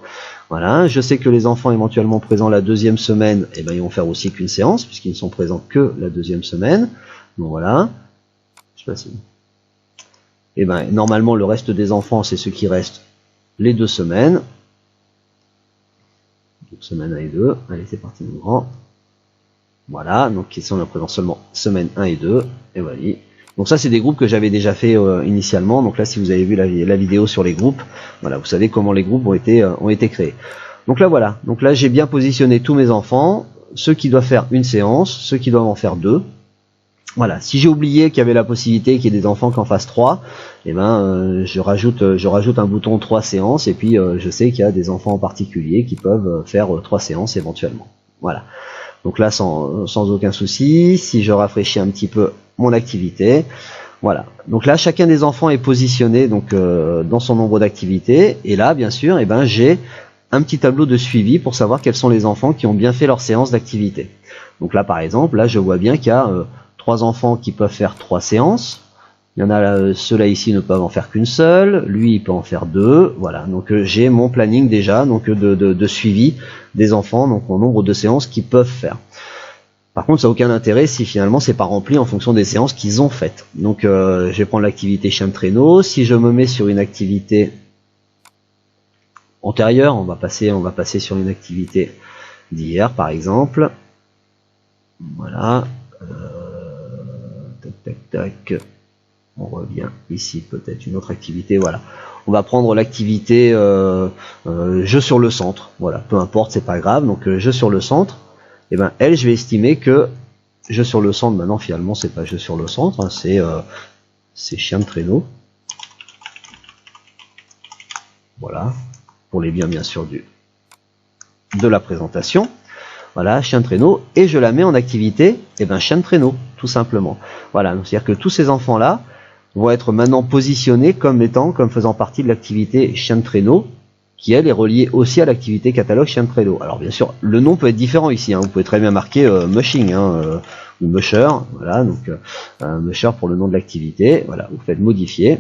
Voilà, je sais que les enfants éventuellement présents la deuxième semaine, ils vont faire aussi qu'une séance, puisqu'ils ne sont présents que la deuxième semaine. Donc voilà. Je sais pas si... normalement le reste des enfants, c'est ceux qui restent les 2 semaines. Donc semaine 1 et 2. Allez, c'est parti mon grand. Voilà, donc ils sont présents seulement semaine 1 et 2, et voilà. Donc ça c'est des groupes que j'avais déjà fait initialement, donc là si vous avez vu la vidéo sur les groupes, voilà, vous savez comment les groupes ont été créés. Donc là voilà, donc là j'ai bien positionné tous mes enfants, ceux qui doivent faire une séance, ceux qui doivent en faire 2. Voilà, si j'ai oublié qu'il y avait la possibilité qu'il y ait des enfants qui en fassent 3, je rajoute un bouton 3 séances, et puis je sais qu'il y a des enfants en particulier qui peuvent faire 3 séances éventuellement. Voilà. Donc là, sans aucun souci, si je rafraîchis un petit peu mon activité, voilà. Donc là, chacun des enfants est positionné donc dans son nombre d'activités. Et là, bien sûr, j'ai un petit tableau de suivi pour savoir quels sont les enfants qui ont bien fait leur séance d'activité. Donc là, par exemple, là, je vois bien qu'il y a 3 enfants qui peuvent faire 3 séances. Il y en a ceux-là ici ne peuvent en faire qu'une seule, lui il peut en faire 2, voilà. Donc j'ai mon planning déjà donc de suivi des enfants, donc mon nombre de séances qu'ils peuvent faire. Par contre, ça n'a aucun intérêt si finalement c'est pas rempli en fonction des séances qu'ils ont faites. Donc je vais prendre l'activité chien de traîneau. Si je me mets sur une activité antérieure, on va passer sur une activité d'hier par exemple. Voilà. Tac. On revient ici, peut-être une autre activité, voilà. On va prendre l'activité jeu sur le centre, voilà, peu importe, c'est pas grave. Donc jeu sur le centre, et elle, je vais estimer que jeu sur le centre, maintenant finalement c'est pas jeu sur le centre, hein, c'est chien de traîneau. Voilà, pour les biens bien sûr de la présentation. Voilà, chien de traîneau, et je la mets en activité, chien de traîneau, tout simplement. Voilà, c'est-à-dire que tous ces enfants-là vont être maintenant positionnés comme faisant partie de l'activité chien de traîneau, qui elle est reliée aussi à l'activité catalogue chien de traîneau. Alors bien sûr, le nom peut être différent ici, hein. Vous pouvez très bien marquer mushing, ou musher, voilà, donc musher pour le nom de l'activité, voilà, vous faites modifier,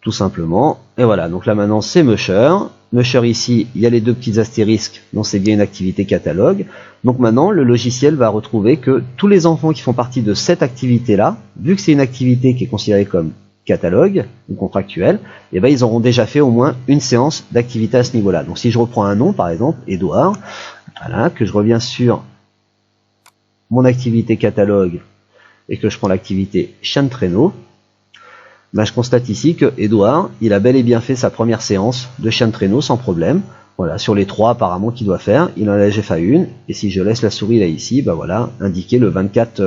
tout simplement, et voilà, donc là maintenant c'est musher. Musher ici, il y a les deux petits astérisques, donc c'est bien une activité catalogue. Donc maintenant, le logiciel va retrouver que tous les enfants qui font partie de cette activité-là, vu que c'est une activité qui est considérée comme catalogue ou contractuel, et ben ils auront déjà fait au moins une séance d'activité à ce niveau-là. Donc si je reprends un nom, par exemple, Edouard, voilà, que je reviens sur mon activité catalogue et que je prends l'activité chien de traîneau, ben je constate ici que Edouard, il a bel et bien fait sa première séance de chien de traîneau sans problème. Voilà, sur les 3 apparemment qu'il doit faire, il en a déjà fait une, et si je laisse la souris là ici, ben voilà, indiqué le 24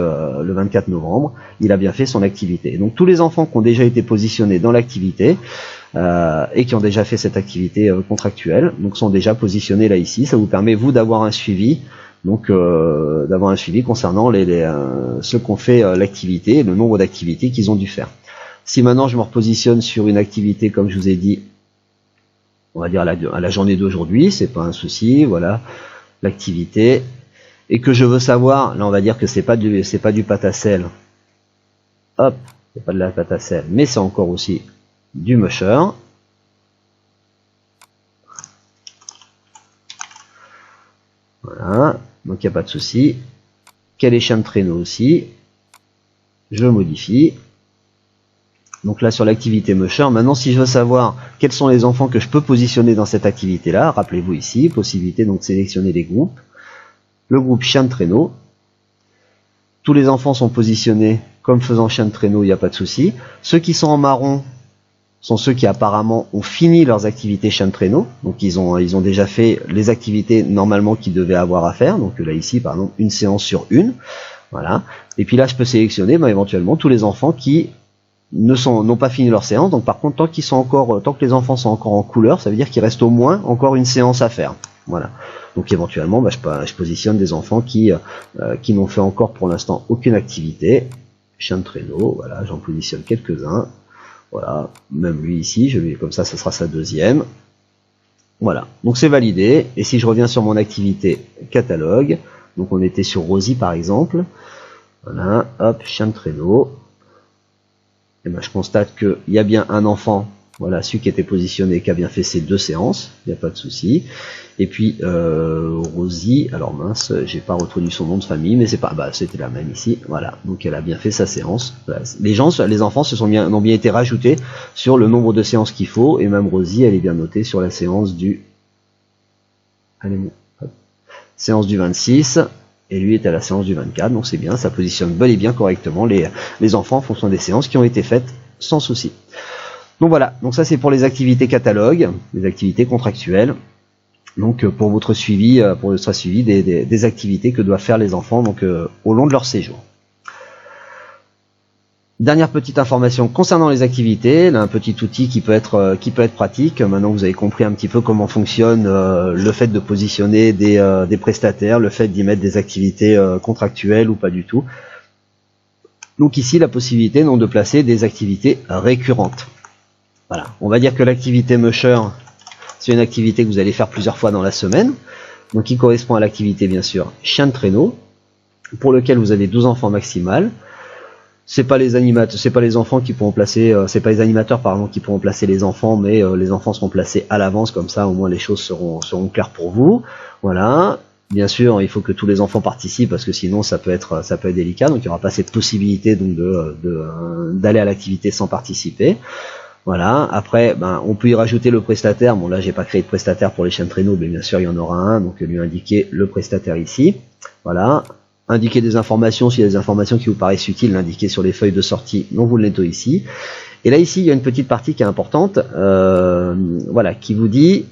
novembre, il a bien fait son activité. Donc tous les enfants qui ont déjà été positionnés dans l'activité, et qui ont déjà fait cette activité contractuelle, donc sont déjà positionnés là ici. Ça vous permet vous d'avoir un suivi, donc d'avoir un suivi concernant ceux qui ont fait l'activité, le nombre d'activités qu'ils ont dû faire. Si maintenant je me repositionne sur une activité, comme je vous ai dit, on va dire à la journée d'aujourd'hui, c'est pas un souci, voilà, l'activité, et que je veux savoir, là on va dire que c'est pas du pâte à sel, hop, c'est pas de la pâte à sel, mais c'est encore aussi du musher. Voilà, donc il n'y a pas de souci. Quel est chien de traîneau aussi, je modifie. Donc là sur l'activité musher, maintenant si je veux savoir quels sont les enfants que je peux positionner dans cette activité là, rappelez-vous ici, possibilité donc de sélectionner les groupes, le groupe chien de traîneau, tous les enfants sont positionnés comme faisant chien de traîneau, il n'y a pas de souci. Ceux qui sont en marron sont ceux qui apparemment ont fini leurs activités chien de traîneau, donc ils ont déjà fait les activités normalement qu'ils devaient avoir à faire, donc là ici par exemple une séance sur une, voilà, et puis là je peux sélectionner éventuellement tous les enfants qui n'ont pas fini leur séance. Donc par contre tant que les enfants sont encore en couleur, ça veut dire qu'il reste au moins encore une séance à faire, voilà. Donc éventuellement je positionne des enfants qui n'ont fait encore pour l'instant aucune activité chien de traîneau, voilà, j'en positionne quelques-uns, voilà, même lui ici, comme ça sera sa deuxième, voilà, donc c'est validé. Et si je reviens sur mon activité catalogue, donc on était sur Rosie par exemple, voilà, hop, chien de traîneau, et ben je constate qu'il y a bien un enfant, voilà, celui qui était positionné, qui a bien fait ses 2 séances, il n'y a pas de souci. Et puis Rosie, alors mince, j'ai pas retenu son nom de famille, mais c'est pas, c'était la même ici, voilà, donc elle a bien fait sa séance. Voilà. Les enfants ont bien été rajoutés sur le nombre de séances qu'il faut, et même Rosie, elle est bien notée sur la séance du, séance du 26. Et lui est à la séance du 24, donc c'est bien, ça positionne bel et bien correctement les enfants en fonction des séances qui ont été faites sans souci. Donc voilà, donc ça c'est pour les activités catalogue, les activités contractuelles, donc pour votre suivi, des activités que doivent faire les enfants donc au long de leur séjour. Dernière petite information concernant les activités, là, un petit outil qui peut être pratique. Maintenant vous avez compris un petit peu comment fonctionne le fait de positionner des prestataires, le fait d'y mettre des activités contractuelles ou pas du tout. Donc ici la possibilité donc de placer des activités récurrentes. Voilà, on va dire que l'activité musher, c'est une activité que vous allez faire plusieurs fois dans la semaine, donc qui correspond à l'activité bien sûr chien de traîneau, pour lequel vous avez 12 enfants maximal. C'est pas les enfants qui pourront placer, c'est pas les animateurs pardon qui pourront placer les enfants, mais les enfants seront placés à l'avance, comme ça au moins les choses seront claires pour vous. Voilà. Bien sûr, il faut que tous les enfants participent parce que sinon ça peut être délicat. Donc il n'y aura pas cette possibilité donc d'aller à l'activité sans participer. Voilà. Après, on peut y rajouter le prestataire. Bon là, j'ai pas créé de prestataire pour les chiens de traîneau, mais bien sûr il y en aura un. Donc lui indiquer le prestataire ici. Voilà. Indiquer des informations, s'il y a des informations qui vous paraissent utiles, l'indiquer sur les feuilles de sortie, donc vous le mettez ici. Et là ici, il y a une petite partie qui est importante, voilà, qui vous dit,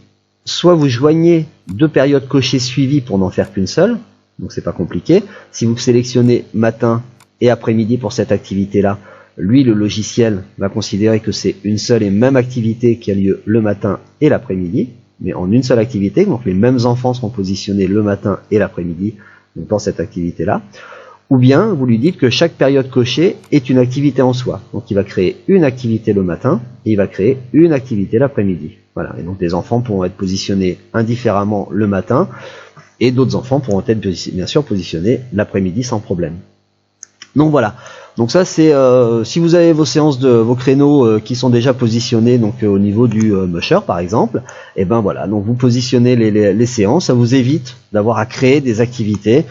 soit vous joignez 2 périodes cochées suivies pour n'en faire qu'une seule, donc c'est pas compliqué. Si vous sélectionnez matin et après-midi pour cette activité-là, lui, le logiciel va considérer que c'est une seule et même activité qui a lieu le matin et l'après-midi, mais en une seule activité, donc les mêmes enfants seront positionnés le matin et l'après-midi, dans cette activité-là. ou bien vous lui dites que chaque période cochée est une activité en soi. Donc il va créer une activité le matin et il va créer une activité l'après-midi. Voilà. Et donc des enfants pourront être positionnés indifféremment le matin et d'autres enfants pourront être bien sûr positionnés l'après-midi sans problème. Donc voilà. Donc ça c'est si vous avez vos créneaux qui sont déjà positionnés donc au niveau du musher par exemple, et ben voilà, donc vous positionnez les séances, ça vous évite d'avoir à créer des activités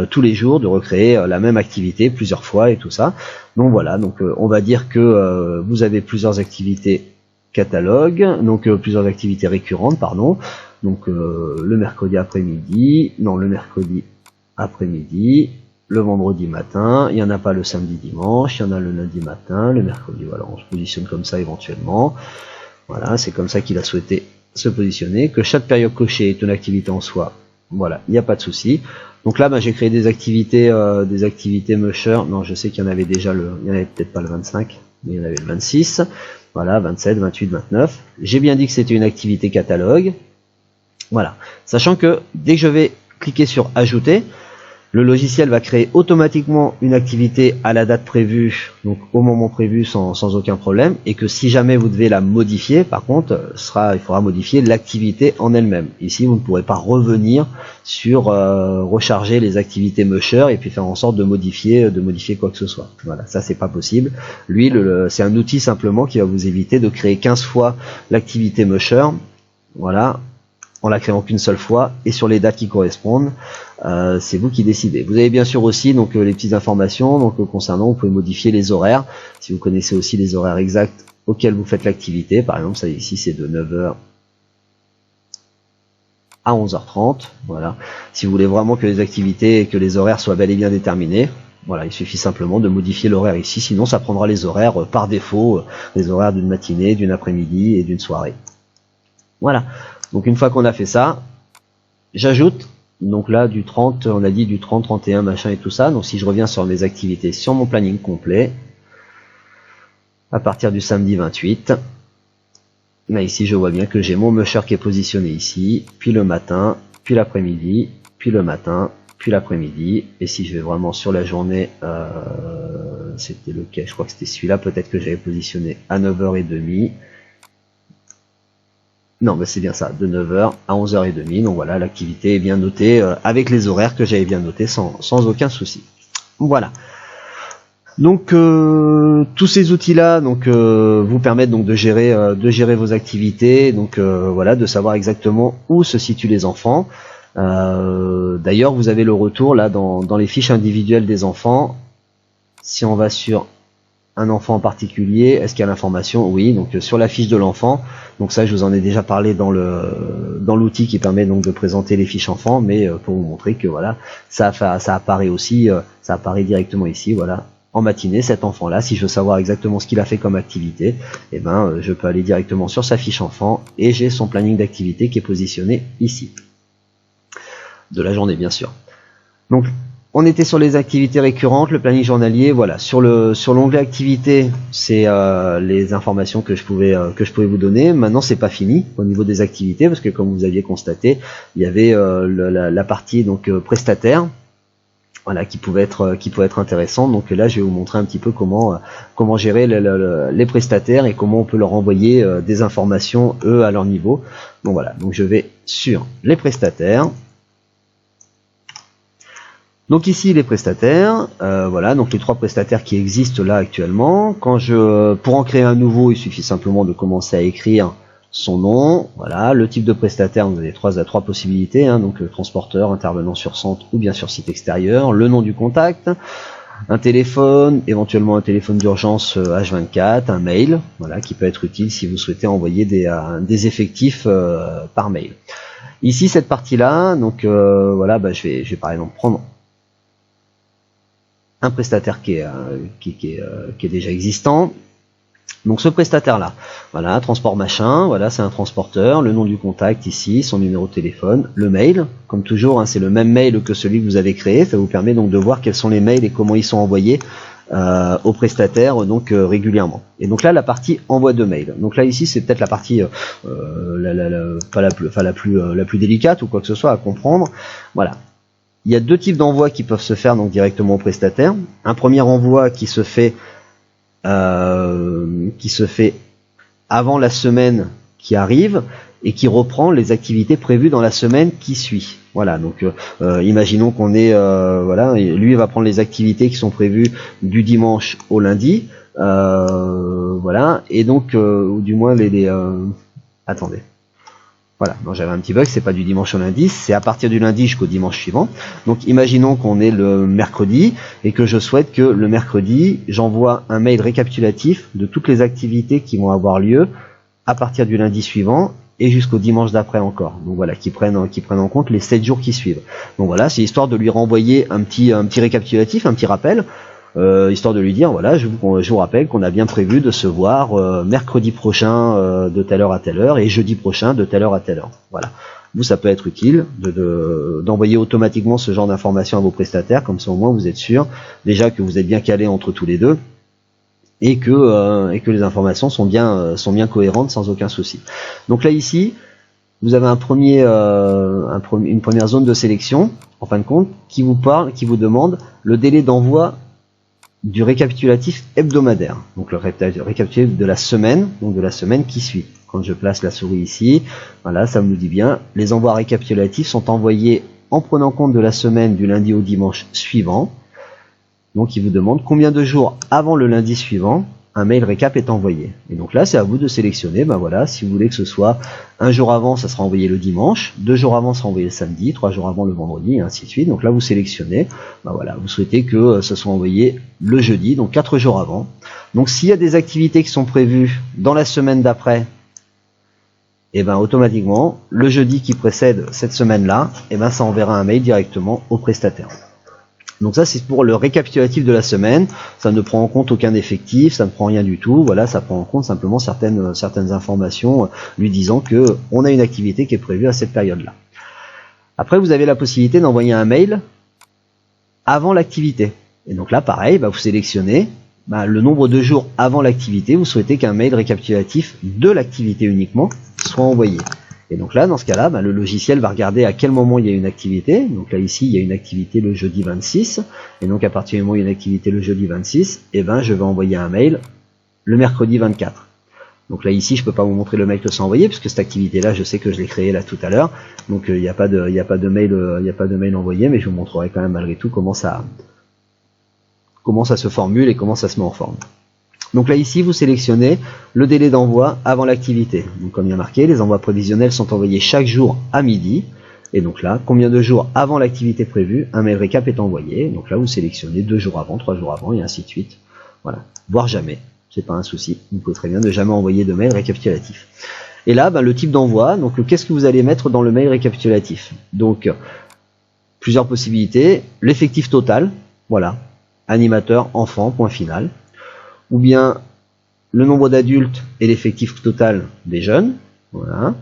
tous les jours, de recréer la même activité plusieurs fois et tout ça. Donc voilà, donc on va dire que vous avez plusieurs activités catalogue, donc plusieurs activités récurrentes pardon. Donc le mercredi après-midi, le vendredi matin, il n'y en a pas le samedi dimanche, il y en a le lundi matin, le mercredi, voilà, on se positionne comme ça éventuellement. Voilà, c'est comme ça qu'il a souhaité se positionner, que chaque période cochée est une activité en soi. Voilà, il n'y a pas de souci. Donc là, j'ai créé des activités musher. Non, je sais qu'il y en avait déjà il y en avait peut-être pas le 25, mais il y en avait le 26. Voilà, 27, 28, 29. J'ai bien dit que c'était une activité catalogue. Voilà, sachant que dès que je vais cliquer sur ajouter, le logiciel va créer automatiquement une activité à la date prévue, donc au moment prévu sans aucun problème, et que si jamais vous devez la modifier, par contre, il faudra modifier l'activité en elle-même. Ici, vous ne pourrez pas revenir sur recharger les activités musher et puis faire en sorte de modifier quoi que ce soit. Voilà, ça c'est pas possible. Lui, c'est un outil simplement qui va vous éviter de créer 15 fois l'activité musher. Voilà. En la créant qu'une seule fois et sur les dates qui correspondent, c'est vous qui décidez. Vous avez bien sûr aussi donc les petites informations donc concernant, vous pouvez modifier les horaires si vous connaissez aussi les horaires exacts auxquels vous faites l'activité. Par exemple, ça ici c'est de 9h à 11h30. Voilà. Si vous voulez vraiment que les activités et que les horaires soient bel et bien déterminés, voilà, il suffit simplement de modifier l'horaire ici. Sinon, ça prendra les horaires par défaut, les horaires d'une matinée, d'une après-midi et d'une soirée. Voilà. Donc une fois qu'on a fait ça, j'ajoute, donc là du 30, on a dit du 30, 31, machin et tout ça. Donc si je reviens sur mes activités, sur mon planning complet, à partir du samedi 28, là ici je vois bien que j'ai mon musher qui est positionné ici, puis le matin, puis l'après-midi, puis le matin, puis l'après-midi. Et si je vais vraiment sur la journée, c'était lequel? Je crois que c'était celui-là, peut-être que j'avais positionné à 9h30. Non, mais c'est bien ça, de 9h à 11h30. Donc voilà, l'activité est bien notée avec les horaires que j'avais bien notés sans aucun souci. Voilà. Donc tous ces outils-là vous permettent donc de gérer vos activités. Donc voilà, de savoir exactement où se situent les enfants. D'ailleurs, vous avez le retour là dans les fiches individuelles des enfants. Si on va sur un enfant en particulier, est-ce qu'il y a l'information? Oui, donc sur la fiche de l'enfant. Donc ça, je vous en ai déjà parlé dans l'outil qui permet donc de présenter les fiches enfants, mais pour vous montrer que voilà, ça apparaît aussi, ça apparaît directement ici, voilà. En matinée, cet enfant-là, si je veux savoir exactement ce qu'il a fait comme activité, eh ben, je peux aller directement sur sa fiche enfant et j'ai son planning d'activité qui est positionné ici. De la journée, bien sûr. Donc, on était sur les activités récurrentes, le planning journalier, voilà. Sur l'onglet activités, c'est les informations que je pouvais vous donner. Maintenant, c'est pas fini au niveau des activités parce que comme vous aviez constaté, il y avait la partie donc prestataire, voilà, qui pouvait être intéressant. Donc là, je vais vous montrer un petit peu comment gérer les prestataires et comment on peut leur envoyer des informations eux à leur niveau. Donc voilà. Donc je vais sur les prestataires. Donc ici les prestataires, voilà, donc les 3 prestataires qui existent là actuellement. Pour en créer un nouveau, il suffit simplement de commencer à écrire son nom, voilà, le type de prestataire, vous avez trois possibilités, hein, donc transporteur, intervenant sur centre ou bien sur site extérieur, le nom du contact, un téléphone, éventuellement un téléphone d'urgence H24, un mail, voilà, qui peut être utile si vous souhaitez envoyer des effectifs par mail. Ici cette partie-là, donc voilà, je vais par exemple prendre un prestataire qui est déjà existant. Donc ce prestataire là, voilà, transport machin, voilà, c'est un transporteur, le nom du contact ici, son numéro de téléphone, le mail, comme toujours, hein, c'est le même mail que celui que vous avez créé, ça vous permet donc de voir quels sont les mails et comment ils sont envoyés aux prestataires donc régulièrement. Et donc là la partie envoi de mail. Donc là ici c'est peut-être la partie pas la plus délicate ou quoi que ce soit à comprendre. Voilà. il y a deux types d'envois qui peuvent se faire donc directement au prestataire. Un premier envoi qui se fait avant la semaine qui arrive et qui reprend les activités prévues dans la semaine qui suit. Voilà, donc imaginons qu'on est voilà, lui va prendre les activités qui sont prévues du dimanche au lundi, voilà, et donc ou du moins attendez. Voilà, non, j'avais un petit bug, c'est pas du dimanche au lundi, c'est à partir du lundi jusqu'au dimanche suivant. Donc imaginons qu'on est le mercredi et que je souhaite que le mercredi, j'envoie un mail récapitulatif de toutes les activités qui vont avoir lieu à partir du lundi suivant et jusqu'au dimanche d'après encore. Donc voilà, qui prennent en compte les 7 jours qui suivent. Donc voilà, c'est histoire de lui renvoyer un petit récapitulatif, un petit rappel, histoire de lui dire voilà, je vous rappelle qu'on a bien prévu de se voir mercredi prochain de telle heure à telle heure et jeudi prochain de telle heure à telle heure. Voilà. Vous, ça peut être utile d'envoyer automatiquement ce genre d'informations à vos prestataires, comme ça au moins vous êtes sûr déjà que vous êtes bien calés entre tous les deux et que les informations sont bien cohérentes sans aucun souci. Donc là ici, vous avez une première zone de sélection en fin de compte qui vous demande le délai d'envoi du récapitulatif hebdomadaire, donc le récapitulatif de la semaine, donc de la semaine qui suit. Quand je place la souris ici, voilà, ça me dit bien, les envois récapitulatifs sont envoyés en prenant compte de la semaine du lundi au dimanche suivant. Donc il vous demande combien de jours avant le lundi suivant un mail récap est envoyé. Et donc là, c'est à vous de sélectionner, ben voilà, si vous voulez que ce soit un jour avant, ça sera envoyé le dimanche, 2 jours avant, ça sera envoyé le samedi, 3 jours avant le vendredi, et ainsi de suite. Donc là, vous sélectionnez, ben voilà, vous souhaitez que ce soit envoyé le jeudi, donc 4 jours avant. Donc s'il y a des activités qui sont prévues dans la semaine d'après, et ben automatiquement, le jeudi qui précède cette semaine-là, et ben ça enverra un mail directement au prestataire. Donc ça, c'est pour le récapitulatif de la semaine. Ça ne prend en compte aucun effectif, ça ne prend rien du tout. Voilà, ça prend en compte simplement certaines informations lui disant que on a une activité qui est prévue à cette période-là. Après, vous avez la possibilité d'envoyer un mail avant l'activité. Et donc là, pareil, vous sélectionnez le nombre de jours avant l'activité. Vous souhaitez qu'un mail récapitulatif de l'activité uniquement soit envoyé. Et donc là, dans ce cas-là, le logiciel va regarder à quel moment il y a une activité. Donc là, ici, il y a une activité le jeudi 26. Et donc, à partir du moment où il y a une activité le jeudi 26, je vais envoyer un mail le mercredi 24. Donc là, ici, je peux pas vous montrer le mail que c'est envoyé, puisque cette activité-là, je sais que je l'ai créée là tout à l'heure. Donc, il n'y a pas de mail envoyé, mais je vous montrerai quand même malgré tout comment ça se formule et comment ça se met en forme. Donc là ici vous sélectionnez le délai d'envoi avant l'activité. Donc comme il y a marqué, les envois prévisionnels sont envoyés chaque jour à midi. Et donc là, combien de jours avant l'activité prévue, un mail récap est envoyé. Donc là vous sélectionnez 2 jours avant, 3 jours avant et ainsi de suite. Voilà, voire jamais, c'est pas un souci. Vous pouvez très bien ne jamais envoyer de mail récapitulatif. Et là, le type d'envoi, donc qu'est-ce que vous allez mettre dans le mail récapitulatif? Donc plusieurs possibilités, l'effectif total, voilà, animateur, enfant, point final. Ou bien le nombre d'adultes et l'effectif total des jeunes, voilà.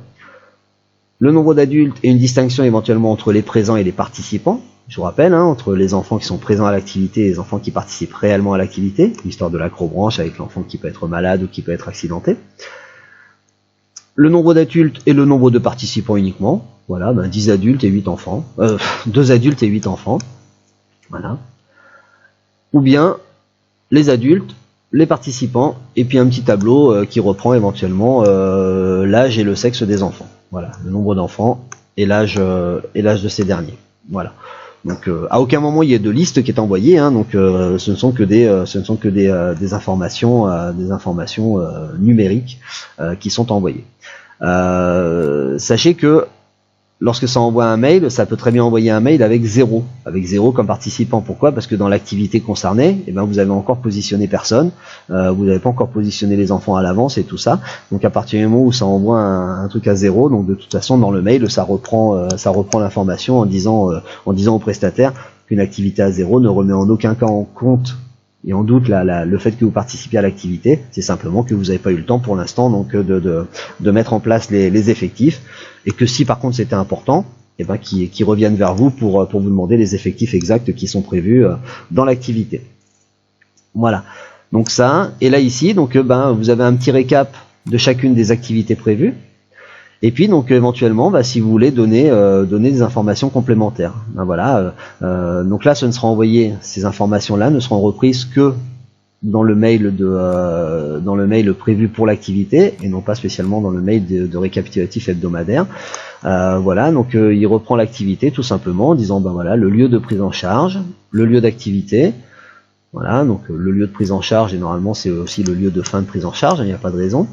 Le nombre d'adultes et une distinction éventuellement entre les présents et les participants, je vous rappelle, entre les enfants qui sont présents à l'activité et les enfants qui participent réellement à l'activité, l'histoire de l'acrobranche avec l'enfant qui peut être malade ou qui peut être accidenté. Le nombre d'adultes et le nombre de participants uniquement, voilà, 10 adultes et 8 enfants, 2 adultes et 8 enfants, voilà. Ou bien les adultes, les participants, et puis un petit tableau qui reprend éventuellement l'âge et le sexe des enfants. Voilà, le nombre d'enfants et l'âge de ces derniers. Voilà. Donc à aucun moment il y a de liste qui est envoyée, donc ce ne sont que des informations numériques qui sont envoyées. Sachez que lorsque ça envoie un mail, ça peut très bien envoyer un mail avec zéro comme participant. Pourquoi? Parce que dans l'activité concernée, vous avez encore positionné personne, vous n'avez pas encore positionné les enfants à l'avance et tout ça. Donc à partir du moment où ça envoie un truc à zéro, donc de toute façon dans le mail, ça reprend l'information en disant au prestataire qu'une activité à zéro ne remet en aucun cas en compte et en doute le fait que vous participiez à l'activité. C'est simplement que vous n'avez pas eu le temps pour l'instant donc de mettre en place les effectifs. Et que si par contre c'était important, qui reviennent vers vous pour vous demander les effectifs exacts qui sont prévus dans l'activité. Voilà. Donc ça, et là ici, donc vous avez un petit récap de chacune des activités prévues. Et puis donc éventuellement, si vous voulez donner des informations complémentaires, voilà. Donc là, ce ne sera envoyé, ces informations-là ne seront reprises que dans le mail prévu pour l'activité et non pas spécialement dans le mail de récapitulatif hebdomadaire. Voilà, donc il reprend l'activité tout simplement en disant voilà, le lieu de prise en charge, le lieu d'activité. Voilà, donc le lieu de prise en charge, et normalement c'est aussi le lieu de fin de prise en charge, il n'y a pas de raison.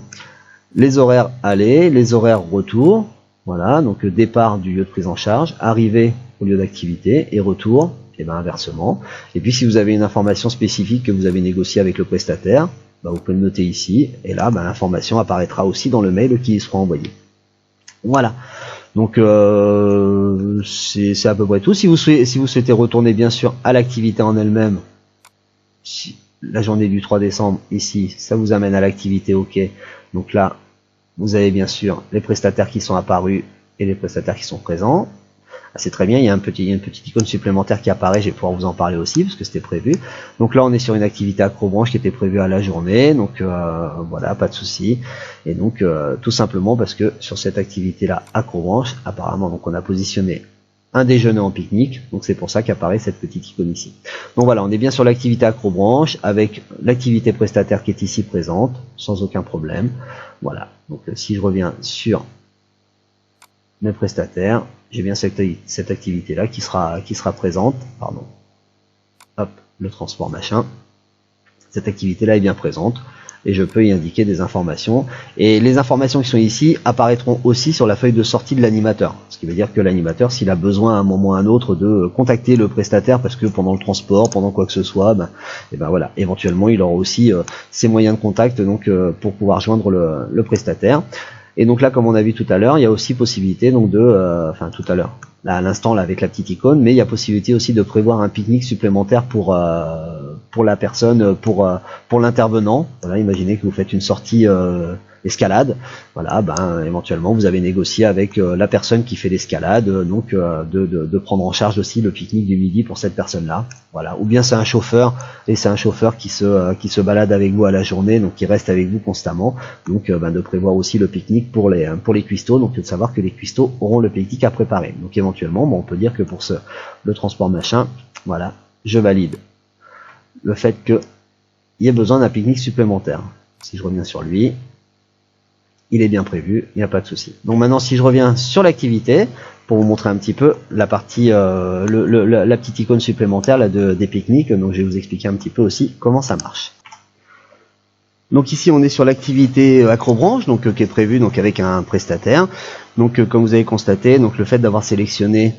Les horaires aller, les horaires retour, voilà, donc départ du lieu de prise en charge, arrivée au lieu d'activité et retour, et inversement. Et puis si vous avez une information spécifique que vous avez négociée avec le prestataire, vous pouvez le noter ici, et là l'information apparaîtra aussi dans le mail qui sera envoyé. Voilà. Donc c'est à peu près tout. Si vous souhaitez retourner bien sûr à l'activité en elle-même, la journée du 3 décembre, ici, ça vous amène à l'activité OK. Donc là, vous avez bien sûr les prestataires qui sont apparus et les prestataires qui sont présents. C'est très bien, il y a une petite icône supplémentaire qui apparaît, je vais pouvoir vous en parler aussi parce que c'était prévu. Donc là on est sur une activité Acrobranche qui était prévue à la journée, donc voilà, pas de souci. Et donc tout simplement parce que sur cette activité là Acrobranche, apparemment donc on a positionné un déjeuner en pique-nique, donc c'est pour ça qu'apparaît cette petite icône ici. Donc voilà, on est bien sur l'activité Acrobranche avec l'activité prestataire qui est ici présente, sans aucun problème. Voilà, donc si je reviens sur mes prestataires, j'ai bien cette activité là qui sera présente, pardon, hop, le transport machin, cette activité là est bien présente et je peux y indiquer des informations, et les informations qui sont ici apparaîtront aussi sur la feuille de sortie de l'animateur, ce qui veut dire que l'animateur, s'il a besoin à un moment ou à un autre de contacter le prestataire parce que pendant le transport, pendant quoi que ce soit, et voilà, éventuellement il aura aussi ses moyens de contact donc pour pouvoir joindre le prestataire. Et donc là, comme on a vu tout à l'heure, il y a aussi possibilité donc enfin tout à l'heure, là à l'instant là avec la petite icône, mais il y a possibilité aussi de prévoir un pique-nique supplémentaire pour la personne, pour l'intervenant. Voilà, imaginez que vous faites une sortie escalade, voilà, éventuellement vous avez négocié avec la personne qui fait l'escalade, donc de prendre en charge aussi le pique-nique du midi pour cette personne-là. Voilà, ou bien c'est un chauffeur, et c'est un chauffeur qui se balade avec vous à la journée, donc qui reste avec vous constamment, donc de prévoir aussi le pique-nique pour les cuistots, donc de savoir que les cuistots auront le pique-nique à préparer. Donc éventuellement, on peut dire que pour le transport machin, voilà, je valide le fait qu'il y ait besoin d'un pique-nique supplémentaire. Si je reviens sur lui, il est bien prévu, il n'y a pas de souci. Donc maintenant, si je reviens sur l'activité, pour vous montrer un petit peu la partie, la petite icône supplémentaire là des pique-niques, donc je vais vous expliquer un petit peu aussi comment ça marche. Donc ici, on est sur l'activité Acrobranche, donc qui est prévue donc avec un prestataire. Donc comme vous avez constaté, donc le fait d'avoir sélectionné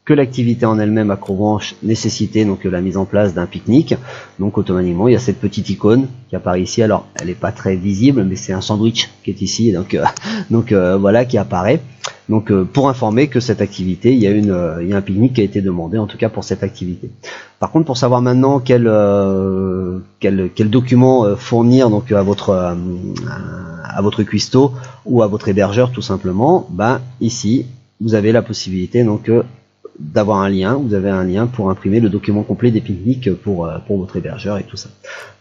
que l'activité en elle-même Acrobranche nécessitait donc la mise en place d'un pique-nique, donc automatiquement il y a cette petite icône qui apparaît ici. Alors elle n'est pas très visible, mais c'est un sandwich qui est ici, donc voilà, qui apparaît, donc pour informer que cette activité, il y a un pique-nique qui a été demandé, en tout cas pour cette activité. Par contre, pour savoir maintenant quel document fournir donc à votre cuistot ou à votre hébergeur tout simplement, ici vous avez la possibilité donc d'avoir un lien, vous avez un lien pour imprimer le document complet des pique-niques pour votre hébergeur et tout ça.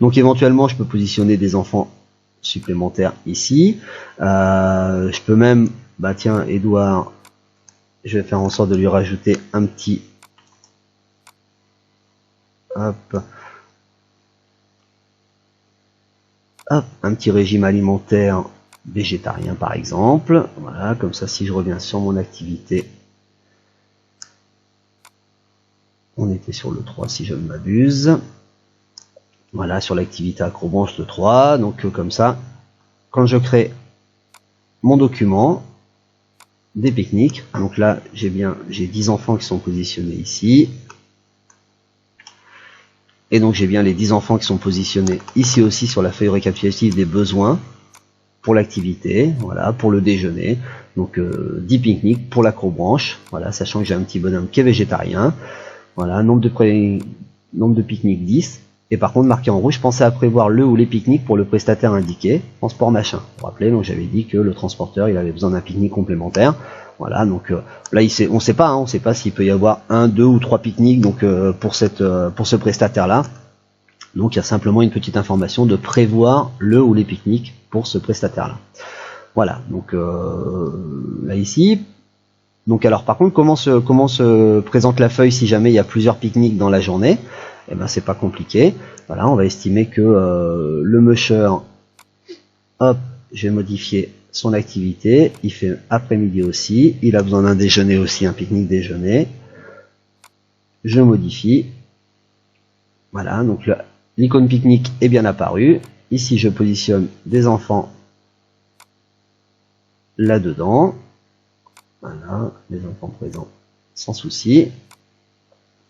Donc éventuellement je peux positionner des enfants supplémentaires ici, je peux même, tiens Edouard, je vais faire en sorte de lui rajouter un petit, un petit régime alimentaire végétarien par exemple, voilà, comme ça si je reviens sur mon activité, on était sur le 3 si je ne m'abuse. Voilà, sur l'activité Acrobranche le 3. Donc comme ça, quand je crée mon document des pique-niques, donc là j'ai 10 enfants qui sont positionnés ici. Et donc j'ai bien les 10 enfants qui sont positionnés ici aussi sur la feuille récapitulative des besoins pour l'activité, voilà, pour le déjeuner. Donc 10 pique-niques pour l'Acrobranche, voilà, sachant que j'ai un petit bonhomme qui est végétarien. Voilà, nombre de pique-niques 10. Et par contre, marqué en rouge, pensez à prévoir le ou les pique-niques pour le prestataire indiqué, transport machin. Vous vous rappelez, donc j'avais dit que le transporteur, il avait besoin d'un pique-nique complémentaire. Voilà, donc là, on sait pas s'il peut y avoir 1, 2 ou 3 pique-niques donc pour ce prestataire-là. Donc il y a simplement une petite information de prévoir le ou les pique-niques pour ce prestataire-là. Voilà, donc là ici. Donc alors par contre, comment se présente la feuille si jamais il y a plusieurs pique-niques dans la journée? Eh ben c'est pas compliqué. Voilà, on va estimer que le musher, hop, je vais modifier son activité. Il fait après-midi aussi. Il a besoin d'un déjeuner aussi, un pique-nique déjeuner. Je modifie. Voilà, donc l'icône pique-nique est bien apparue. Ici, je positionne des enfants là-dedans. Voilà, les enfants présents sans souci.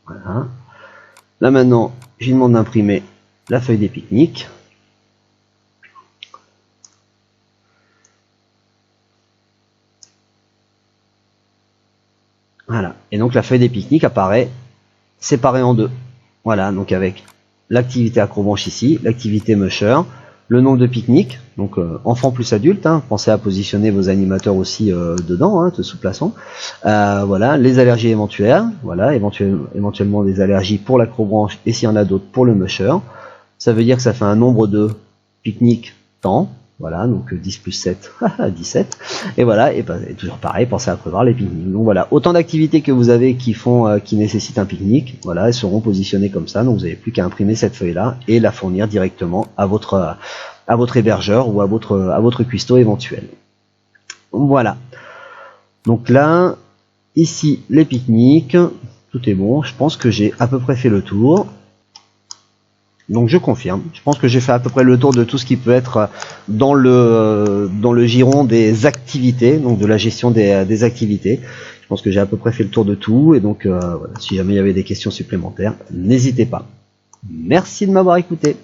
Voilà. Là maintenant, je lui demande d'imprimer la feuille des pique-niques. Voilà, et donc la feuille des pique-niques apparaît séparée en deux. Voilà, donc avec l'activité acrobranche ici, l'activité musher, le nombre de pique-niques, donc enfants plus adultes, hein, pensez à positionner vos animateurs aussi dedans, hein, de sous-plaçant. Voilà, les allergies éventuelles, voilà, éventuellement des allergies pour l'acrobranche et s'il y en a d'autres pour le musher. Ça veut dire que ça fait un nombre de pique-niques temps. Voilà, donc 10 plus 7, 17. Et voilà, et toujours pareil, pensez à prévoir les pique-niques. Donc voilà, autant d'activités que vous avez qui nécessitent un pique-nique, voilà, elles seront positionnées comme ça. Donc vous n'avez plus qu'à imprimer cette feuille-là et la fournir directement à votre hébergeur ou à votre cuistot éventuel. Voilà. Donc là, ici, les pique-niques, tout est bon. Je pense que j'ai à peu près fait le tour. Donc je confirme, je pense que j'ai fait à peu près le tour de tout ce qui peut être dans le giron des activités, donc de la gestion des activités. Je pense que j'ai à peu près fait le tour de tout, et donc voilà, si jamais il y avait des questions supplémentaires, n'hésitez pas. Merci de m'avoir écouté.